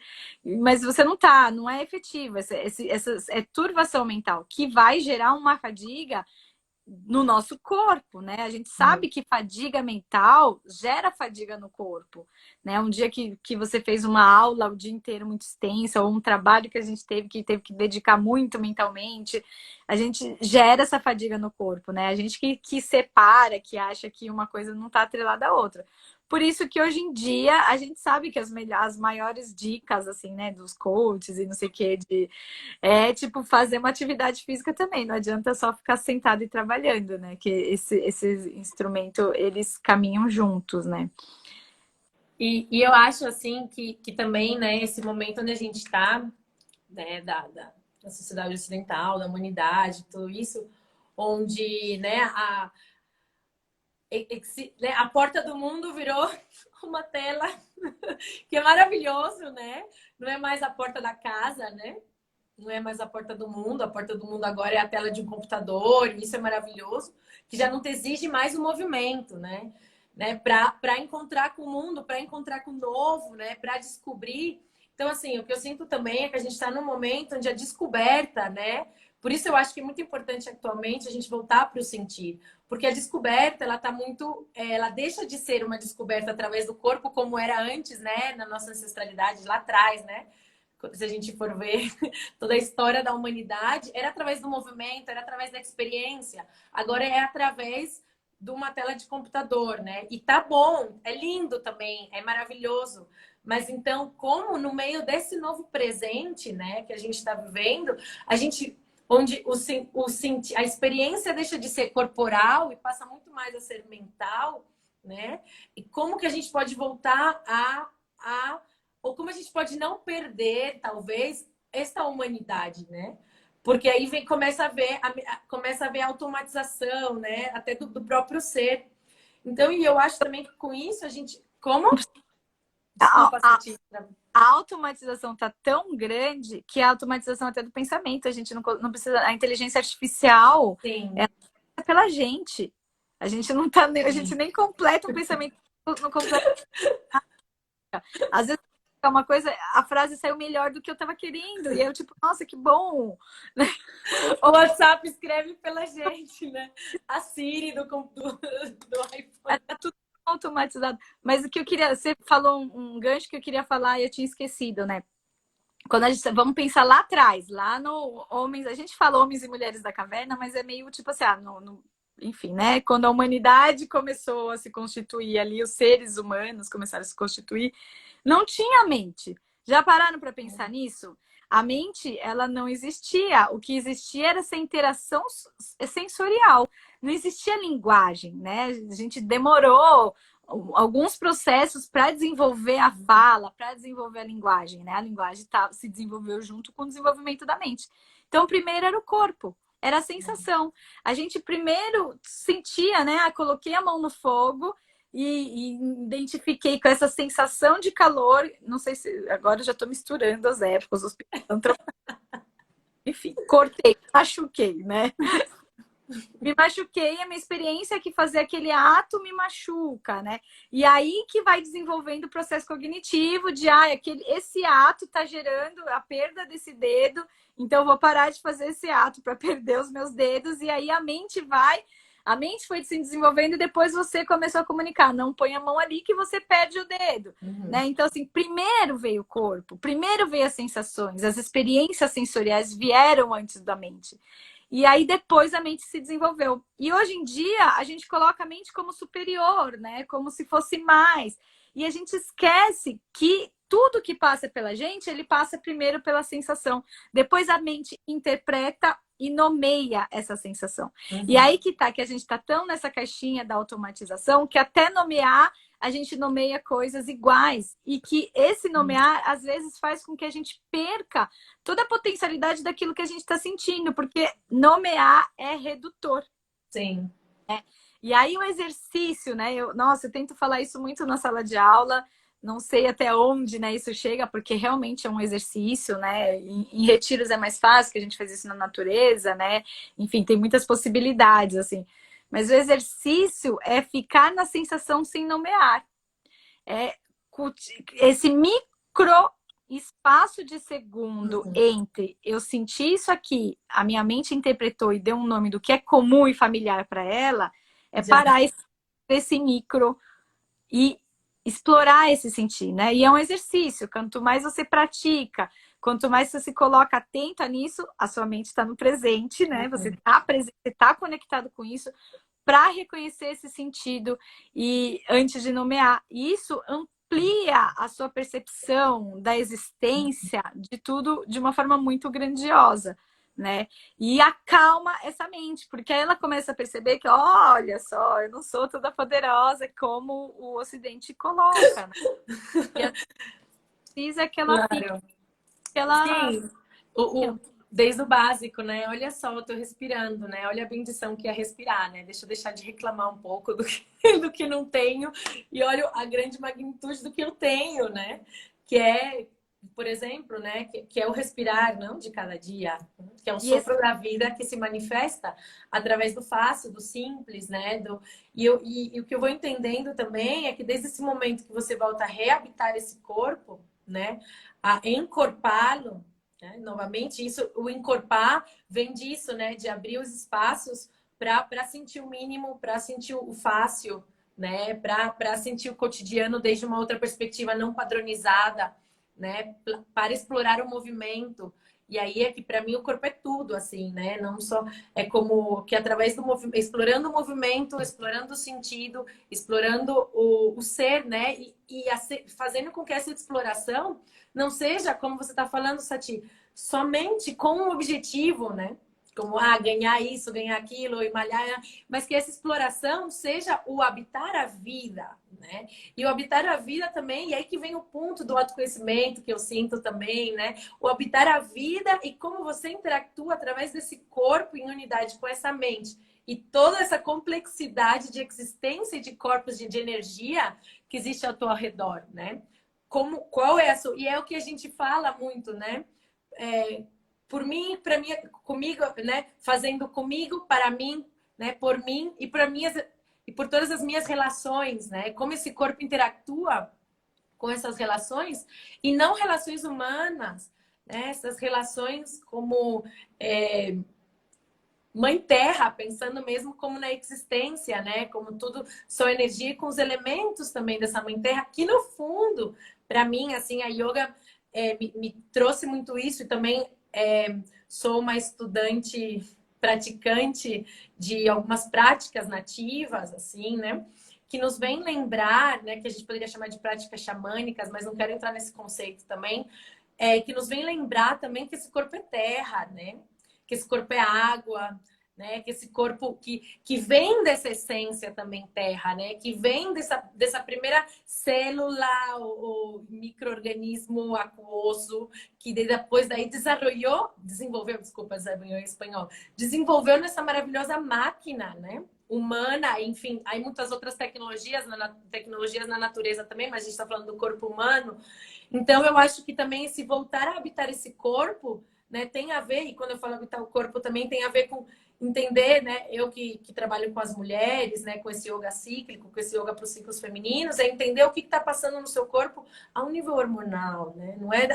mas você não tá, não é efetivo. Essa é turvação mental que vai gerar uma fadiga no nosso corpo, né? A gente sabe que fadiga mental gera fadiga no corpo, né? Um dia que você fez uma aula o dia inteiro muito extensa, ou um trabalho que a gente teve que dedicar muito mentalmente, a gente gera essa fadiga no corpo, né? A gente que separa, que acha que uma coisa não está atrelada à outra. Por isso que hoje em dia a gente sabe que as maiores dicas, assim, né, dos coaches e não sei o que, é tipo fazer uma atividade física também. Não adianta só ficar sentado e trabalhando, né? Que esse instrumento, eles caminham juntos, né? E eu acho assim que também, né, esse momento onde a gente está, né, da sociedade ocidental, da humanidade, tudo isso, onde, né, a porta do mundo virou uma tela que é maravilhoso, né? Não é mais a porta da casa, né? Não é mais a porta do mundo agora é a tela de um computador, e isso é maravilhoso, que já não te exige mais o movimento, né? Para encontrar com o mundo, para encontrar com o novo, né? Para descobrir. Então, assim, o que eu sinto também é que a gente está num momento onde a descoberta, né? Por isso eu acho que é muito importante atualmente a gente voltar para o sentir, porque a descoberta ela tá muito, ela deixa de ser uma descoberta através do corpo como era antes, né? Na nossa ancestralidade lá atrás, né? Se a gente for ver toda a história da humanidade, era através do movimento, era através da experiência. Agora é através de uma tela de computador, né? E tá bom, é lindo também, é maravilhoso. Mas então, como no meio desse novo presente, né, que a gente está vivendo, a gente onde a experiência deixa de ser corporal e passa muito mais a ser mental, né? E como que a gente pode voltar a ou como a gente pode não perder, talvez, essa humanidade, né? Porque aí começa a ver a automatização, né? Até do próprio ser. Então, e eu acho também que com isso a gente. Como? A, Desculpa, a, Santi. a automatização tá tão grande que a automatização até do pensamento, a gente não precisa. A inteligência artificial Sim. é pela gente. A gente não tá, a gente nem completa um pensamento, não completa. Às vezes é uma coisa, a frase saiu melhor do que eu tava querendo. E aí eu, tipo, nossa, que bom! O WhatsApp escreve pela gente, né? A Siri do iPhone. É tudo automatizado. Mas o que eu queria, você falou um gancho que eu queria falar e eu tinha esquecido, né? Quando a gente, vamos pensar lá atrás, lá no homens, a gente fala homens e mulheres da caverna, mas é meio tipo assim, enfim, né? Quando a humanidade começou a se constituir ali, os seres humanos começaram a se constituir, não tinha mente. Já pararam para pensar nisso? A mente, ela não existia. O que existia era essa interação sensorial. Não existia linguagem, né? A gente demorou alguns processos para desenvolver a fala, para desenvolver a linguagem, né? A linguagem se desenvolveu junto com o desenvolvimento da mente. Então, primeiro era o corpo, era a sensação. A gente primeiro sentia, né? Coloquei a mão no fogo e identifiquei com essa sensação de calor. Não sei se agora eu já estou misturando as épocas, enfim, cortei, machuquei, né? Me machuquei, a minha experiência é que fazer aquele ato me machuca, né? E aí que vai desenvolvendo o processo cognitivo de esse ato tá gerando a perda desse dedo, então eu vou parar de fazer esse ato para perder os meus dedos, e aí a mente foi se desenvolvendo e depois você começou a comunicar, não põe a mão ali que você perde o dedo, né? Então, assim, primeiro veio o corpo, primeiro veio as sensações, as experiências sensoriais vieram antes da mente. E aí depois a mente se desenvolveu. E hoje em dia a gente coloca a mente como superior, né? Como se fosse mais. E a gente esquece que tudo que passa pela gente, ele passa primeiro pela sensação. Depois a mente interpreta e nomeia essa sensação. E aí que tá, que a gente tá tão nessa caixinha da automatização que até nomear a gente nomeia coisas iguais e que esse nomear às vezes faz com que a gente perca toda a potencialidade daquilo que a gente está sentindo, porque nomear é redutor. Sim. E aí o exercício, né? Nossa, eu tento falar isso muito na sala de aula, não sei até onde, né, isso chega, porque realmente é um exercício, né? Em retiros é mais fácil, que a gente faz isso na natureza, né? Enfim, tem muitas possibilidades, assim. Mas o exercício é ficar na sensação sem nomear. É esse micro espaço de segundo entre eu senti isso aqui, a minha mente interpretou e deu um nome do que é comum e familiar para ela, é Já. parar esse micro e explorar esse sentir, né? E é um exercício. Quanto mais você pratica, quanto mais você se coloca atenta nisso, a sua mente está no presente, né? Você está presente, você está conectado com isso para reconhecer esse sentido e antes de nomear. Isso amplia a sua percepção da existência de tudo de uma forma muito grandiosa, né? E acalma essa mente, porque aí ela começa a perceber que, olha só, eu não sou toda poderosa como o Ocidente coloca, né? E ela precisa que ela fique, Claro. que ela... Sim, desde o básico, né? Olha só, eu tô respirando, né? Olha a bendição que é respirar, né? Deixa eu deixar de reclamar um pouco do que, do que não tenho e olha a grande magnitude do que eu tenho, né? Que é, por exemplo, né? Que é o respirar, não de cada dia, que é um E esse... sopro da vida que se manifesta através do fácil, do simples, né? E o que eu vou entendendo também é que desde esse momento que você volta a reabitar esse corpo, né? A encorpá-lo, né? Novamente, isso, o encorpar vem disso, né? De abrir os espaços para sentir o mínimo, para sentir o fácil, né? Para sentir o cotidiano desde uma outra perspectiva não padronizada, né? Para explorar o movimento. E aí é que para mim o corpo é tudo, assim, né? Não só é como que através do movimento, explorando o movimento, explorando o sentido, explorando o ser, né? Fazendo com que essa exploração não seja, como você está falando, Sati, somente com um objetivo, né? Como ganhar isso, ganhar aquilo, e malhar, mas que essa exploração seja o habitar a vida, né? E o habitar a vida também, e aí que vem o ponto do autoconhecimento que eu sinto também, né? O habitar a vida e como você interactua através desse corpo em unidade com essa mente. E toda essa complexidade de existência e de corpos de energia que existe ao teu redor, né? Qual é a sua... E é o que a gente fala muito, né? Por mim, para mim, comigo, né? Fazendo comigo, para mim, né? Por mim e por todas as minhas relações, né? Como esse corpo interactua com essas relações e não relações humanas, né? Essas relações como Mãe Terra, pensando mesmo como na existência, né? Como tudo só energia e com os elementos também dessa Mãe Terra, que no fundo, para mim, assim, a yoga me trouxe muito isso e também sou uma estudante praticante de algumas práticas nativas, assim, né? Que nos vem lembrar, né? Que a gente poderia chamar de práticas xamânicas, mas não quero entrar nesse conceito também. Que nos vem lembrar também que esse corpo é terra, né? Que esse corpo é água, né? Que esse corpo que vem dessa essência também terra, né? Que vem dessa primeira célula, o micro-organismo aquoso, que depois daí desenvolveu, desculpa, em espanhol, desenvolveu nessa maravilhosa máquina, né? Humana, enfim, aí muitas outras tecnologias na natureza também, mas a gente está falando do corpo humano. Então, eu acho que também esse voltar a habitar esse corpo, né, tem a ver, e quando eu falo habitar o corpo também tem a ver com entender, né, eu que trabalho com as mulheres, né, com esse yoga cíclico, com esse yoga para os ciclos femininos, é entender o que está passando no seu corpo a um nível hormonal, né? Não é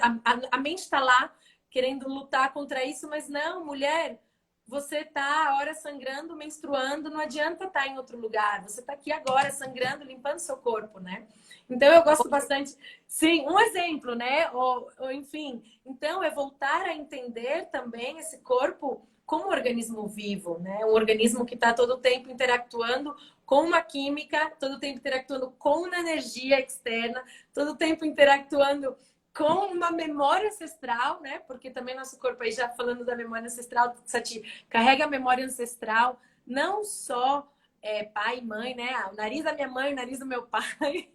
a mente está lá querendo lutar contra isso, mas não, mulher, você está a hora sangrando, menstruando, não adianta estar em outro lugar, você está aqui agora sangrando, limpando seu corpo, né? Então eu gosto bastante, sim, um exemplo, né? Ou enfim, então é voltar a entender também esse corpo como um organismo vivo, né? Um organismo que está todo o tempo interatuando com uma química, todo o tempo interatuando com uma energia externa, todo o tempo interatuando com uma memória ancestral, né? Porque também nosso corpo aí, já falando da memória ancestral, Sati, carrega a memória ancestral, não só pai e mãe, né? O nariz da minha mãe, o nariz do meu pai,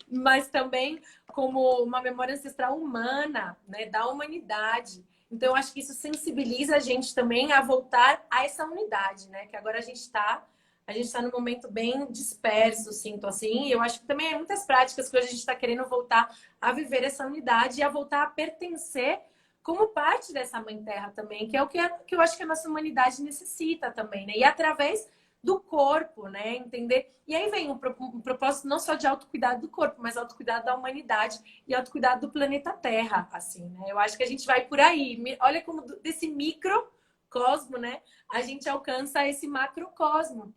mas também como uma memória ancestral humana, né? Da humanidade. Então, eu acho que isso sensibiliza a gente também a voltar a essa unidade, né? Que agora a gente está a gente está num momento bem disperso, sinto assim, e eu acho que também é muitas práticas que hoje a gente está querendo voltar a viver essa unidade e a voltar a pertencer como parte dessa Mãe Terra também, que é o que eu acho que a nossa humanidade necessita também, né? E através do corpo, né? Entender. E aí vem um propósito não só de autocuidado do corpo, mas autocuidado da humanidade e autocuidado do planeta Terra, assim, né? Eu acho que a gente vai por aí. Olha como desse microcosmo, né? A gente alcança esse macrocosmo.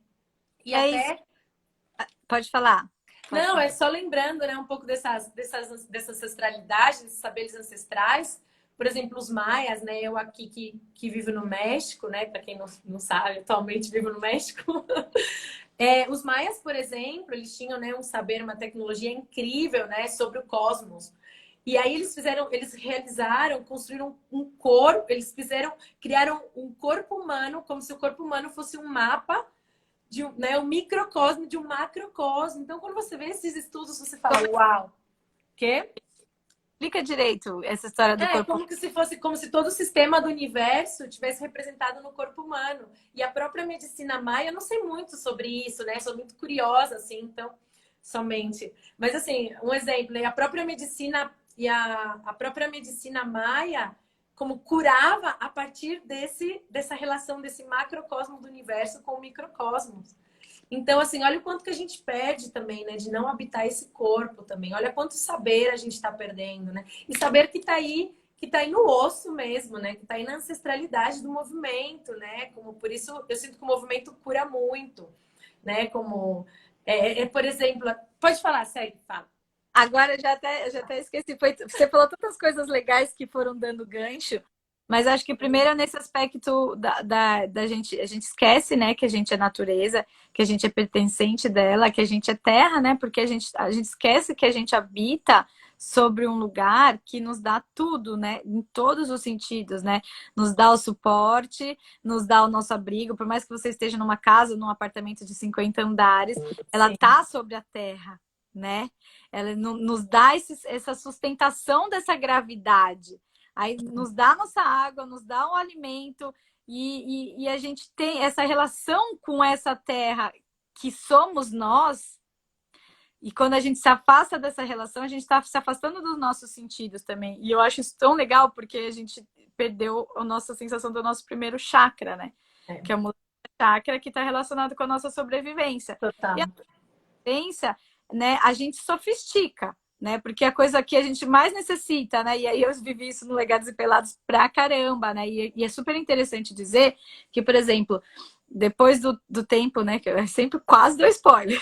E É isso. até Pode falar. Pode não, é falar. só lembrando, né, um pouco dessa ancestralidade, desses saberes ancestrais. Por exemplo, os maias, né? Eu aqui que vivo no México, né? Para quem não sabe, atualmente vivo no México. Os maias, por exemplo, eles tinham, né, um saber, uma tecnologia incrível, né, sobre o cosmos. E aí eles realizaram, construíram um corpo, criaram um corpo humano, como se o corpo humano fosse um mapa de um microcosmo de um macrocosmo. Então, quando você vê esses estudos, você fala, uau, quê? Explica direito essa história do É corpo. como que se fosse como se todo o sistema do universo tivesse representado no corpo humano. E a própria medicina maia, eu não sei muito sobre isso, né? Sou muito curiosa, assim, então, somente. Mas assim, um exemplo, né? A própria medicina a própria medicina maia como curava a partir dessa relação desse macrocosmo do universo com o microcosmos. Então, assim, olha o quanto que a gente perde também, né? De não habitar esse corpo também. Olha quanto saber a gente está perdendo, né? E saber que tá aí no osso mesmo, né? Que tá aí na ancestralidade do movimento, né? Como por isso eu sinto que o movimento cura muito, né? Como por exemplo, pode falar, segue, fala. Agora eu já até esqueci. Você falou tantas coisas legais que foram dando gancho, mas acho que primeiro é nesse aspecto da gente, a gente esquece, né, que a gente é natureza, que a gente é pertencente dela, que a gente é terra, né? Porque a gente esquece que a gente habita sobre um lugar que nos dá tudo, né? Em todos os sentidos, né? Nos dá o suporte, nos dá o nosso abrigo, por mais que você esteja numa casa, num apartamento de 50 andares, ela Sim. tá sobre a terra, né? Ela nos dá essa sustentação dessa gravidade. Aí nos dá a nossa água, nos dá o alimento, e a gente tem essa relação com essa terra que somos nós. E quando a gente se afasta dessa relação, a gente está se afastando dos nossos sentidos também. E eu acho isso tão legal porque a gente perdeu a nossa sensação do nosso primeiro chakra, né? É, Que é o chakra que está relacionado com a nossa sobrevivência. E total. pensa, né, a gente sofistica, né? Porque a coisa que a gente mais necessita, né? E aí eu vivi isso no Legados e Pelados pra caramba, né? E é super interessante dizer que, por exemplo, depois do tempo, né? Que eu sempre quase dou spoiler.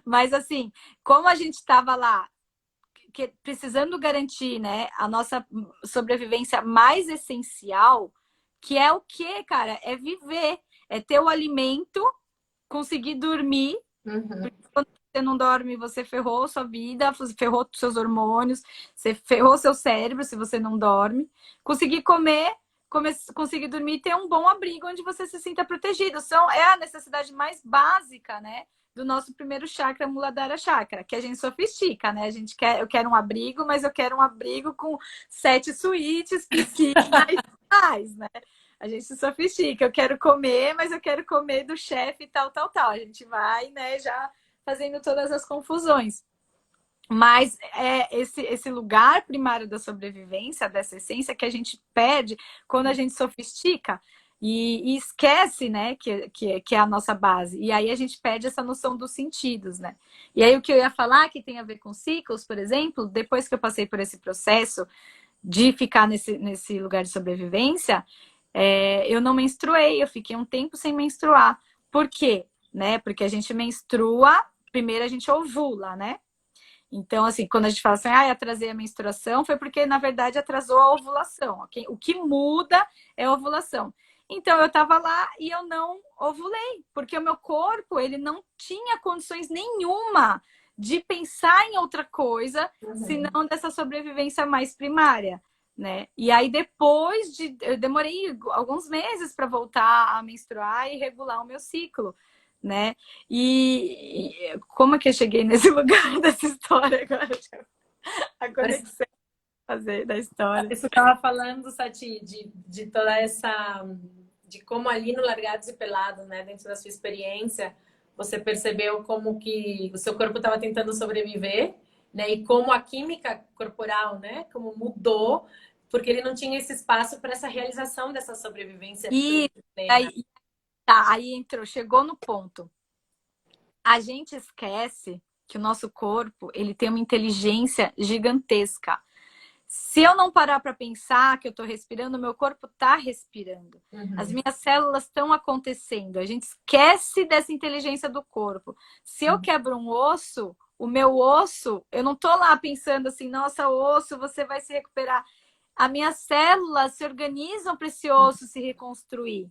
Mas assim, como a gente estava lá precisando garantir, né, a nossa sobrevivência mais essencial, que é o que, cara? É viver, é ter o alimento, conseguir dormir. Uhum. Quando você não dorme, você ferrou sua vida, você ferrou seus hormônios, você ferrou seu cérebro se você não dorme. Conseguir comer, conseguir dormir e ter um bom abrigo onde você se sinta protegido. É a necessidade mais básica, né? Do nosso primeiro chakra, Muladhara Chakra, que a gente sofistica, né? Eu quero um abrigo, mas eu quero um abrigo com 7 suítes, piscina e mais, né? A gente se sofistica. Eu quero comer, mas eu quero comer do chefe e tal, tal, tal. A gente vai, né, já fazendo todas as confusões. Mas é esse lugar primário da sobrevivência, dessa essência, que a gente perde quando a gente sofistica e esquece, né, que é a nossa base. E aí a gente perde essa noção dos sentidos, né? E aí o que eu ia falar, que tem a ver com ciclos, por exemplo, depois que eu passei por esse processo de ficar nesse lugar de sobrevivência, eu não menstruei, eu fiquei um tempo sem menstruar. Por quê? Né? Porque a gente menstrua, primeiro a gente ovula, né? Então, assim, quando a gente fala assim, atrasei a menstruação, foi porque, na verdade, atrasou a ovulação. Okay? O que muda é a ovulação. Então, eu estava lá e eu não ovulei, porque o meu corpo, ele não tinha condições nenhuma de pensar em outra coisa, Uhum. senão dessa sobrevivência mais primária, né? E aí, eu demorei alguns meses para voltar a menstruar e regular o meu ciclo, né? E como é que eu cheguei nesse lugar dessa história agora? A conexão fazer da história. Isso que eu estava falando, Sati, de toda essa de como ali no Largados e Pelados, né, dentro da sua experiência, você percebeu como que o seu corpo estava tentando sobreviver, né, e como a química corporal, né, como mudou, porque ele não tinha esse espaço para essa realização dessa sobrevivência E plena. aí, tá, aí entrou, chegou no ponto. A gente esquece que o nosso corpo, ele tem uma inteligência gigantesca. Se eu não parar para pensar que eu estou respirando, meu corpo está respirando. As Uhum. minhas células estão acontecendo. A gente esquece dessa inteligência do corpo. Se eu quebro um osso, o meu osso, eu não estou lá pensando assim, nossa, osso, você vai se recuperar. As minhas células se organizam para esse osso se reconstruir.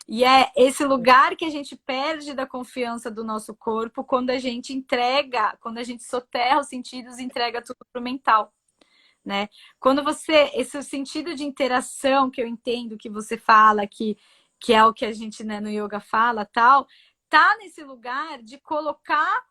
E é esse lugar que a gente perde da confiança do nosso corpo quando a gente entrega, quando a gente soterra os sentidos e entrega tudo para o mental. Né? Quando você, esse sentido de interação que eu entendo que você fala, que é o que a gente, né, no yoga fala, tal, tá nesse lugar de colocar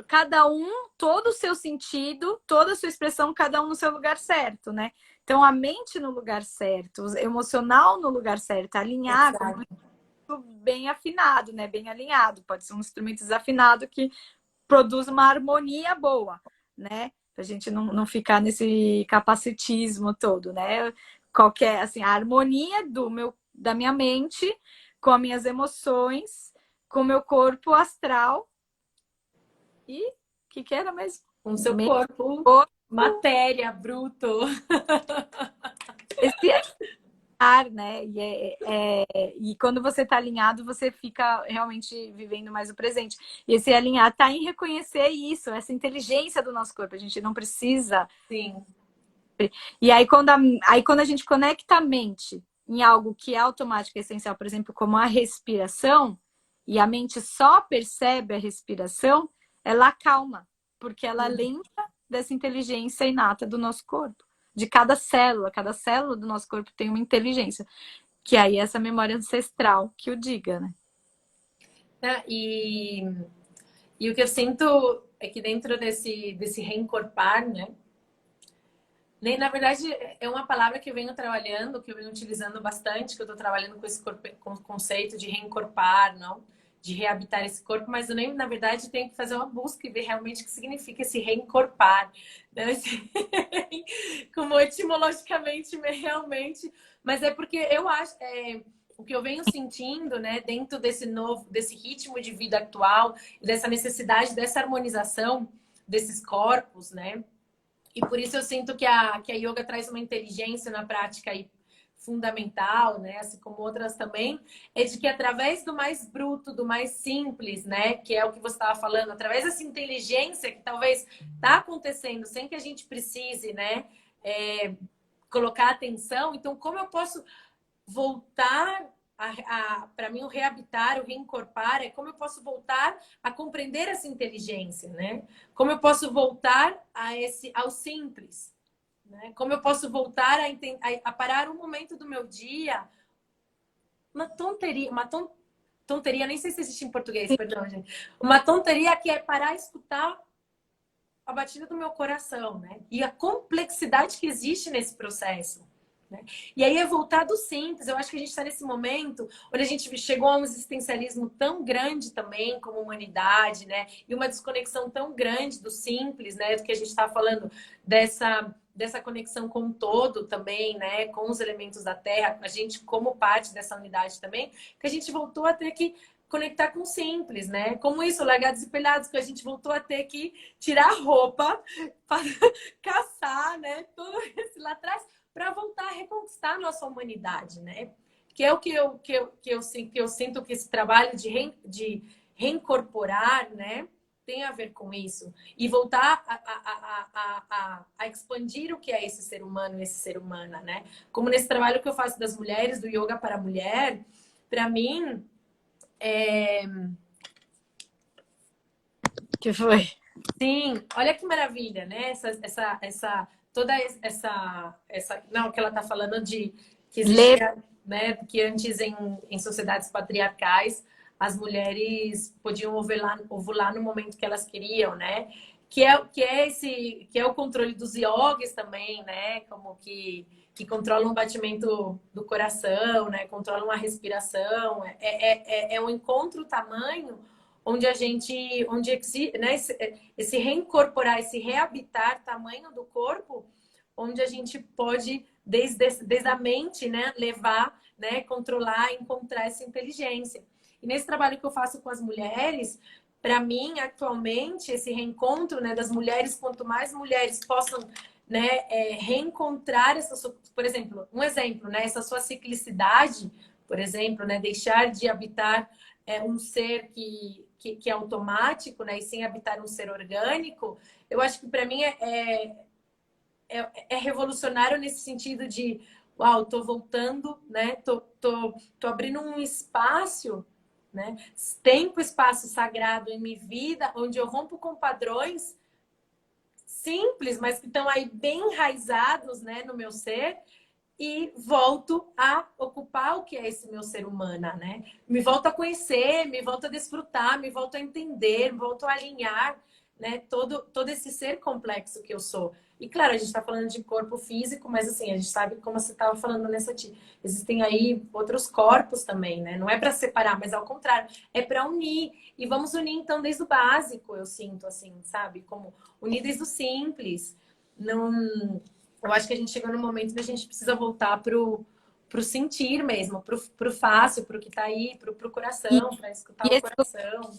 cada um, todo o seu sentido, toda a sua expressão, cada um no seu lugar certo, né? Então, a mente no lugar certo, o emocional no lugar certo, alinhar como Exato. bem afinado, né? Bem alinhado. Pode ser um instrumento desafinado que produz uma harmonia boa, né? Pra gente não ficar nesse capacitismo todo, né? Qualquer, assim, a harmonia da minha mente com as minhas emoções, com o meu corpo astral e o que era mesmo? Com o seu Meu corpo, corpo, matéria, bruto. esse ar, né? E quando você está alinhado, você fica realmente vivendo mais o presente. E esse alinhar está em reconhecer isso, essa inteligência do nosso corpo. A gente não precisa. Sim. E aí quando a gente conecta a mente em algo que é automático e essencial, por exemplo, como a respiração, e a mente só percebe a respiração, ela acalma, porque ela lembra dessa inteligência inata do nosso corpo. De cada célula do nosso corpo tem uma inteligência, que aí é essa memória ancestral que o diga, né? Né? E o que eu sinto é que dentro desse reencorpar, né? Nem, na verdade, é uma palavra que eu venho trabalhando, que eu venho utilizando bastante, que eu estou trabalhando com esse com o conceito de reencorpar, não? De reabitar esse corpo, mas eu nem, na verdade, tenho que fazer uma busca e ver realmente o que significa esse reencorpar, né? Como etimologicamente, realmente, mas é porque eu acho, o que eu venho sentindo, né, dentro desse ritmo de vida atual, dessa necessidade dessa harmonização desses corpos, né? E por isso eu sinto que a yoga traz uma inteligência na prática aí fundamental, né? Assim como outras também, é de que através do mais bruto, do mais simples, né? Que é o que você estava falando, através dessa inteligência que talvez está acontecendo sem que a gente precise, né? Colocar atenção. Então, como eu posso voltar para mim o reabitar, o reencorpar é como eu posso voltar a compreender essa inteligência, né? Como eu posso voltar ao simples, né? Como eu posso voltar a parar um momento do meu dia, uma tonteria, tonteria, nem sei se existe em português, perdão, gente. Uma tonteria que é parar e escutar a batida do meu coração, né? E a complexidade que existe nesse processo. Né? E aí é voltar do simples. Eu acho que a gente está nesse momento onde a gente chegou a um existencialismo tão grande também como humanidade, né? E uma desconexão tão grande do simples, né? Do que a gente está falando dessa conexão com o todo também, né? Com os elementos da Terra, a gente como parte dessa unidade também, que a gente voltou a ter que conectar com o simples, né? Como isso, Largados e Pelados, que a gente voltou a ter que tirar a roupa para caçar, né? Tudo isso lá atrás para voltar a reconquistar a nossa humanidade, né? Que é o que eu sinto que esse trabalho de reincorporar, né? Tem a ver com isso. E voltar a expandir o que é esse ser humano e esse ser humana, né? Como nesse trabalho que eu faço das mulheres, do yoga para a mulher, para mim, Que foi? sim, olha que maravilha, né? Toda essa, não, que ela está falando de que Lê, existia, né? Que antes em sociedades patriarcais as mulheres podiam ovular no momento que elas queriam, né? Que é o controle dos yogis também, né? Como que que controlam o batimento do coração, né? Controlam a respiração. É um encontro tamanho onde a gente, onde né, esse reincorporar, esse reabitar tamanho do corpo, onde a gente pode, desde a mente, né, levar, né, controlar, encontrar essa inteligência. E nesse trabalho que eu faço com as mulheres, para mim, atualmente, esse reencontro, né, das mulheres, quanto mais mulheres possam, né, reencontrar essa sua, por exemplo, né, essa sua ciclicidade, por exemplo, né, deixar de habitar um ser que é automático, né, e sem habitar um ser orgânico, eu acho que para mim é revolucionário nesse sentido de, uau, tô voltando, né, tô abrindo um espaço, né, tempo, espaço sagrado em minha vida, onde eu rompo com padrões simples, mas que estão aí bem enraizados, né, no meu ser, e volto a ocupar o que é esse meu ser humana, né? Me volto a conhecer, me volto a desfrutar, me volto a entender, me volto a alinhar, né? Todo esse ser complexo que eu sou. E claro, a gente está falando de corpo físico, mas assim, a gente sabe, como você estava falando nessa existem aí outros corpos também, né? Não é para separar, mas ao contrário, é para unir. E vamos unir então desde o básico, eu sinto assim, sabe? Como unir desde o simples. Não, eu acho que a gente chegou no momento que a gente precisa voltar pro sentir mesmo, pro fácil, pro que tá aí, pro E, coração, para escutar e o esse coração.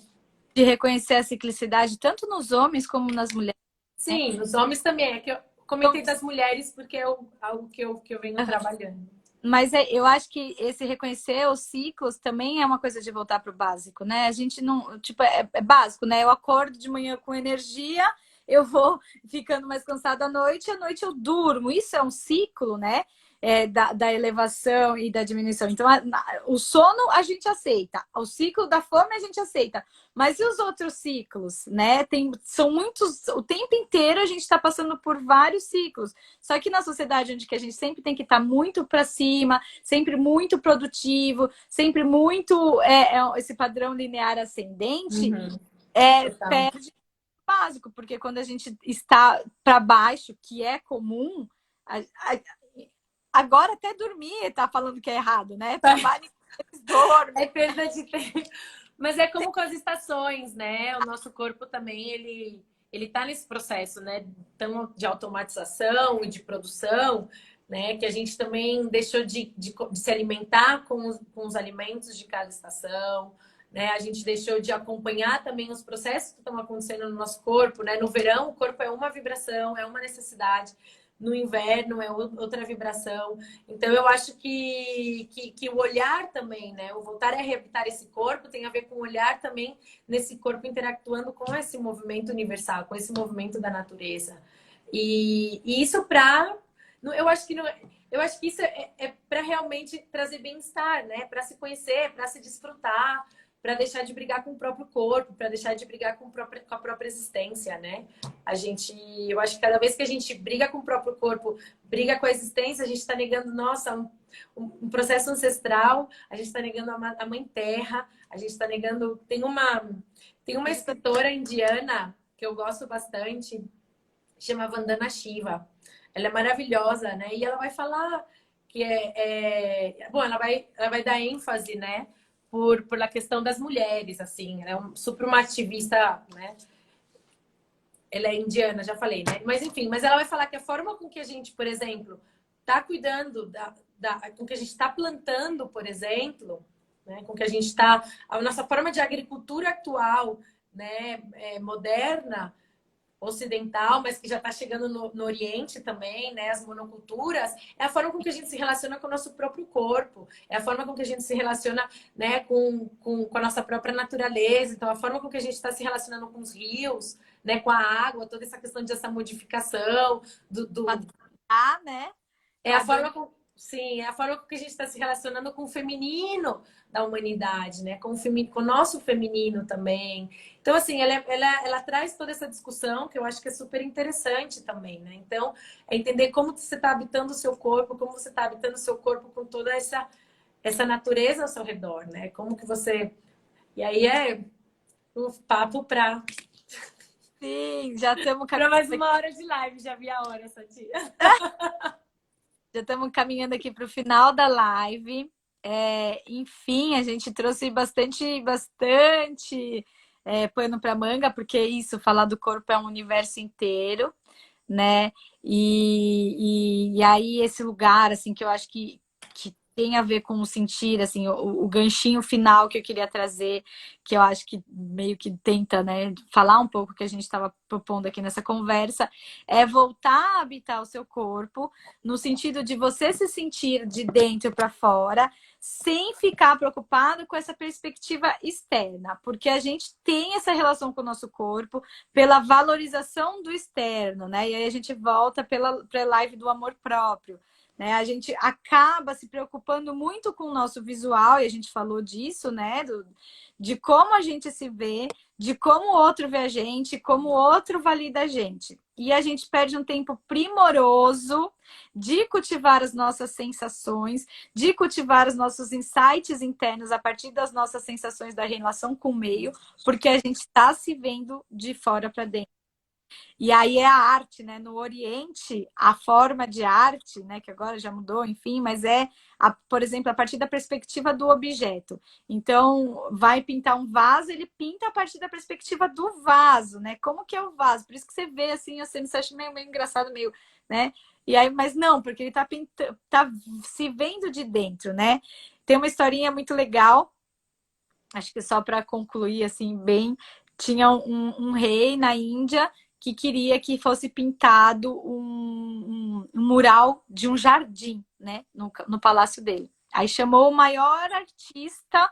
de reconhecer a ciclicidade, tanto nos homens como nas mulheres, né? Sim, nos homens também. É que eu Então, comentei das mulheres porque é algo que eu venho trabalhando. mas eu acho que esse reconhecer os ciclos também é uma coisa de voltar para o básico, né? A gente não, tipo, é básico, né? Eu acordo de manhã com energia, eu vou ficando mais cansada à noite eu durmo. Isso é um ciclo, né? Da elevação e da diminuição. Então, o sono a gente aceita, o ciclo da fome a gente aceita, mas e os outros ciclos, né? São muitos, o tempo inteiro a gente está passando por vários ciclos. Só que na sociedade onde que a gente sempre tem que estar muito para cima, sempre muito produtivo, sempre muito esse padrão linear ascendente, Uhum, total. perde o básico, porque quando a gente está para baixo, que é comum, agora até dormir tá falando que é errado, né? Trabalho eles É dormem. perda de tempo. Mas é como com as estações, né? O nosso corpo também, ele tá nesse processo, né? Então, de automatização e de produção, né? Que a gente também deixou de se alimentar com os alimentos de cada estação, né? A gente deixou de acompanhar também os processos que estão acontecendo no nosso corpo, né? No verão, o corpo é uma vibração, é uma necessidade. No inverno é outra vibração. Então, eu acho que o olhar também, né? O voltar a reabitar esse corpo tem a ver com o olhar também nesse corpo interactuando com esse movimento universal, com esse movimento da natureza. E isso para. Eu acho que não, eu acho que isso é para realmente trazer bem-estar, né? Para se conhecer, para se desfrutar, para deixar de brigar com o próprio corpo, para deixar de brigar com a própria existência, né? Eu acho que cada vez que a gente briga com o próprio corpo, briga com a existência, a gente está negando, nossa, um processo ancestral, a gente está negando a mãe terra, a gente está negando. Tem uma escritora indiana que eu gosto bastante, chama Vandana Shiva. Ela é maravilhosa, né? E ela vai falar que bom, ela vai dar ênfase, né? Por questão das mulheres, assim. Ela é super uma ativista, né? Ela é indiana, já falei, né? Mas enfim, mas ela vai falar que a forma com que a gente, por exemplo, está cuidando com que a gente está plantando, por exemplo, né? Com que a gente está, a nossa forma de agricultura atual, né? Moderna, ocidental, mas que já está chegando no Oriente também, né? As monoculturas, é a forma com que a gente se relaciona com o nosso próprio corpo, é a forma com que a gente se relaciona, né, com a nossa própria natureza, então a forma com que a gente está se relacionando com os rios, né, com a água, toda essa questão dessa modificação Né? é a forma com, sim, é a forma com que a gente está se relacionando com o feminino da humanidade, né? Com o nosso feminino também. Então, assim, ela traz toda essa discussão que eu acho que é super interessante também, né? Então, é entender como você está habitando o seu corpo, como você está habitando o seu corpo com toda essa natureza ao seu redor, né? Como que você. E aí é o papo para Sim, já estamos mais uma hora de live, já vi a hora, essa tia. Já estamos caminhando aqui para o final da live. Enfim, a gente trouxe bastante pano para manga, porque isso, falar do corpo é um universo inteiro, né? E aí esse lugar, assim, que eu acho que tem a ver com o sentir, assim, o ganchinho final que eu queria trazer, que eu acho que meio que tenta, né, falar um pouco que a gente estava propondo aqui nessa conversa, é voltar a habitar o seu corpo, no sentido de você se sentir de dentro para fora, sem ficar preocupado com essa perspectiva externa, porque a gente tem essa relação com o nosso corpo pela valorização do externo, né? E aí a gente volta para a live do amor próprio, né? A gente acaba se preocupando muito com o nosso visual, e a gente falou disso, né? De como a gente se vê, de como o outro vê a gente, como o outro valida a gente. E a gente perde um tempo primoroso de cultivar as nossas sensações, de cultivar os nossos insights internos a partir das nossas sensações da relação com o meio, porque a gente está se vendo de fora para dentro. E aí é a arte, né? No Oriente, a forma de arte, né? Que agora já mudou, enfim, mas por exemplo, a partir da perspectiva do objeto. Então, vai pintar um vaso, ele pinta a partir da perspectiva do vaso, né? Como que é o vaso? Por isso que você vê assim, você acha meio engraçado, meio, né? E aí, mas não, porque ele tá se vendo de dentro, né? Tem uma historinha muito legal, acho que só para concluir assim bem, tinha um rei na Índia que queria que fosse pintado um mural de um jardim, né, no palácio dele. Aí chamou o maior artista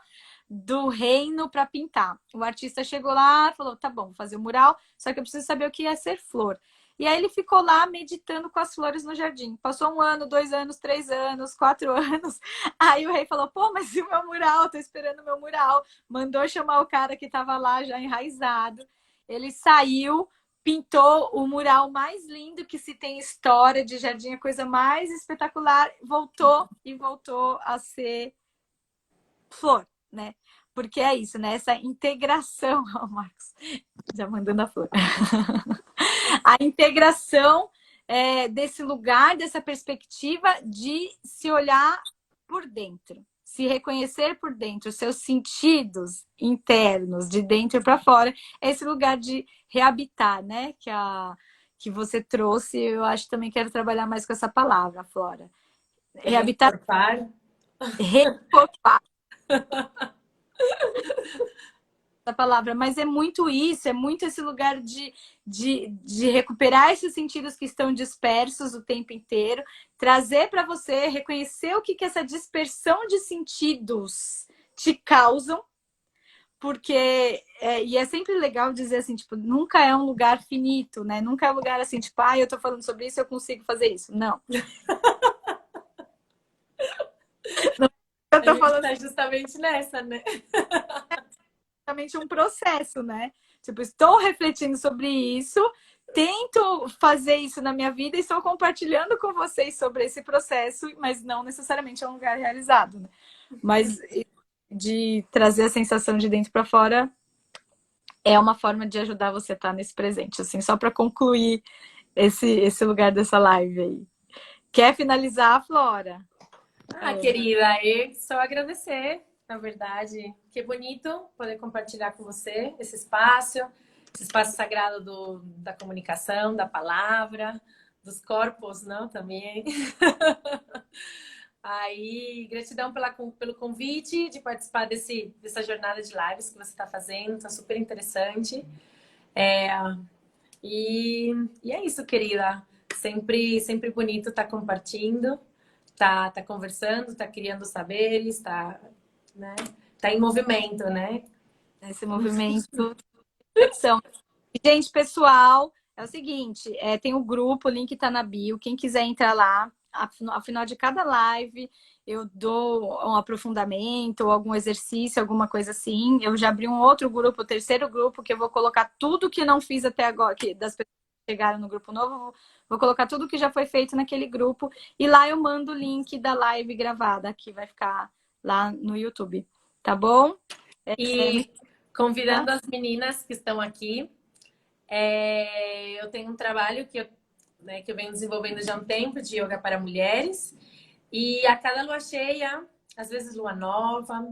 do reino para pintar. O artista chegou lá e falou: tá bom, vou fazer o mural, só que eu preciso saber o que é ser flor. E aí ele ficou lá meditando com as flores no jardim. Passou 1 ano, 2 anos, 3 anos, 4 anos. Aí o rei falou: pô, mas e o meu mural? Tô esperando o meu mural. Mandou chamar o cara que estava lá já enraizado. Ele saiu, pintou o mural mais lindo que se tem história de jardim, a coisa mais espetacular. Voltou a ser flor, né? Porque é isso, né? Essa integração. Ó, Marcos, já mandando a flor. A integração desse lugar, dessa perspectiva de se olhar por dentro, se reconhecer por dentro, os seus sentidos internos, de dentro para fora, esse lugar de reabitar, né? Que você trouxe, eu acho que também quero trabalhar mais com essa palavra, Flora. Reabitar, recompar essa palavra, mas é muito isso, é muito esse lugar de recuperar esses sentidos que estão dispersos o tempo inteiro, trazer para você, reconhecer o que essa dispersão de sentidos te causam, porque e é sempre legal dizer assim, tipo, nunca é um lugar finito, né? Nunca é um lugar assim, tipo, eu tô falando sobre isso, eu consigo fazer isso. Não. Eu tô falando, tá justamente nessa, né? Exatamente um processo, né? Tipo, estou refletindo sobre isso, tento fazer isso na minha vida e estou compartilhando com vocês sobre esse processo, mas não necessariamente é um lugar realizado, né? Mas de trazer a sensação de dentro para fora é uma forma de ajudar você a estar nesse presente, assim, só para concluir esse lugar dessa live aí. Quer finalizar, Flora? Querida, eu só agradecer, na verdade. Que bonito poder compartilhar com você esse espaço sagrado da comunicação, da palavra, dos corpos, não, também. Aí, gratidão pelo convite de participar dessa jornada de lives que você está fazendo, está super interessante. E é isso, querida. Sempre bonito estar compartilhando, tá conversando, tá criando saberes, né? Tá em movimento, né? Esse movimento. Gente, pessoal, é o seguinte, tem o grupo, o link tá na bio, quem quiser entrar lá, ao final de cada live eu dou um aprofundamento, algum exercício, alguma coisa assim. Eu já abri um outro grupo, o terceiro grupo, que eu vou colocar tudo que não fiz até agora, que das pessoas que chegaram no grupo novo, vou colocar tudo que já foi feito naquele grupo, e lá eu mando o link da live gravada, que vai ficar lá no YouTube, tá bom? E convidando as meninas que estão aqui, eu tenho um trabalho que né, que eu venho desenvolvendo já há um tempo de yoga para mulheres. E a cada lua cheia, às vezes lua nova,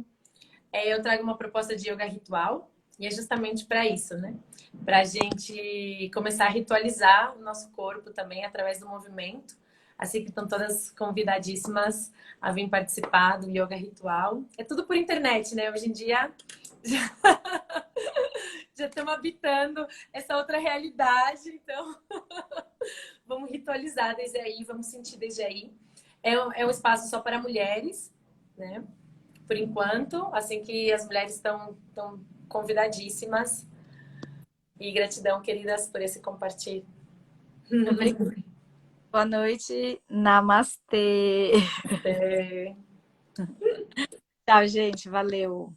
eu trago uma proposta de yoga ritual. E é justamente para isso, né? Para a gente começar a ritualizar o nosso corpo também através do movimento. Assim que estão todas convidadíssimas a vir participar do yoga ritual. É tudo por internet, né? Hoje em dia já estamos habitando essa outra realidade, então vamos ritualizar desde aí, vamos sentir desde aí. É um espaço só para mulheres, né? Por enquanto, assim que as mulheres estão convidadíssimas. E gratidão, queridas, por esse compartilho. Obrigada. Boa noite. Namastê. É... Tchau, gente. Valeu.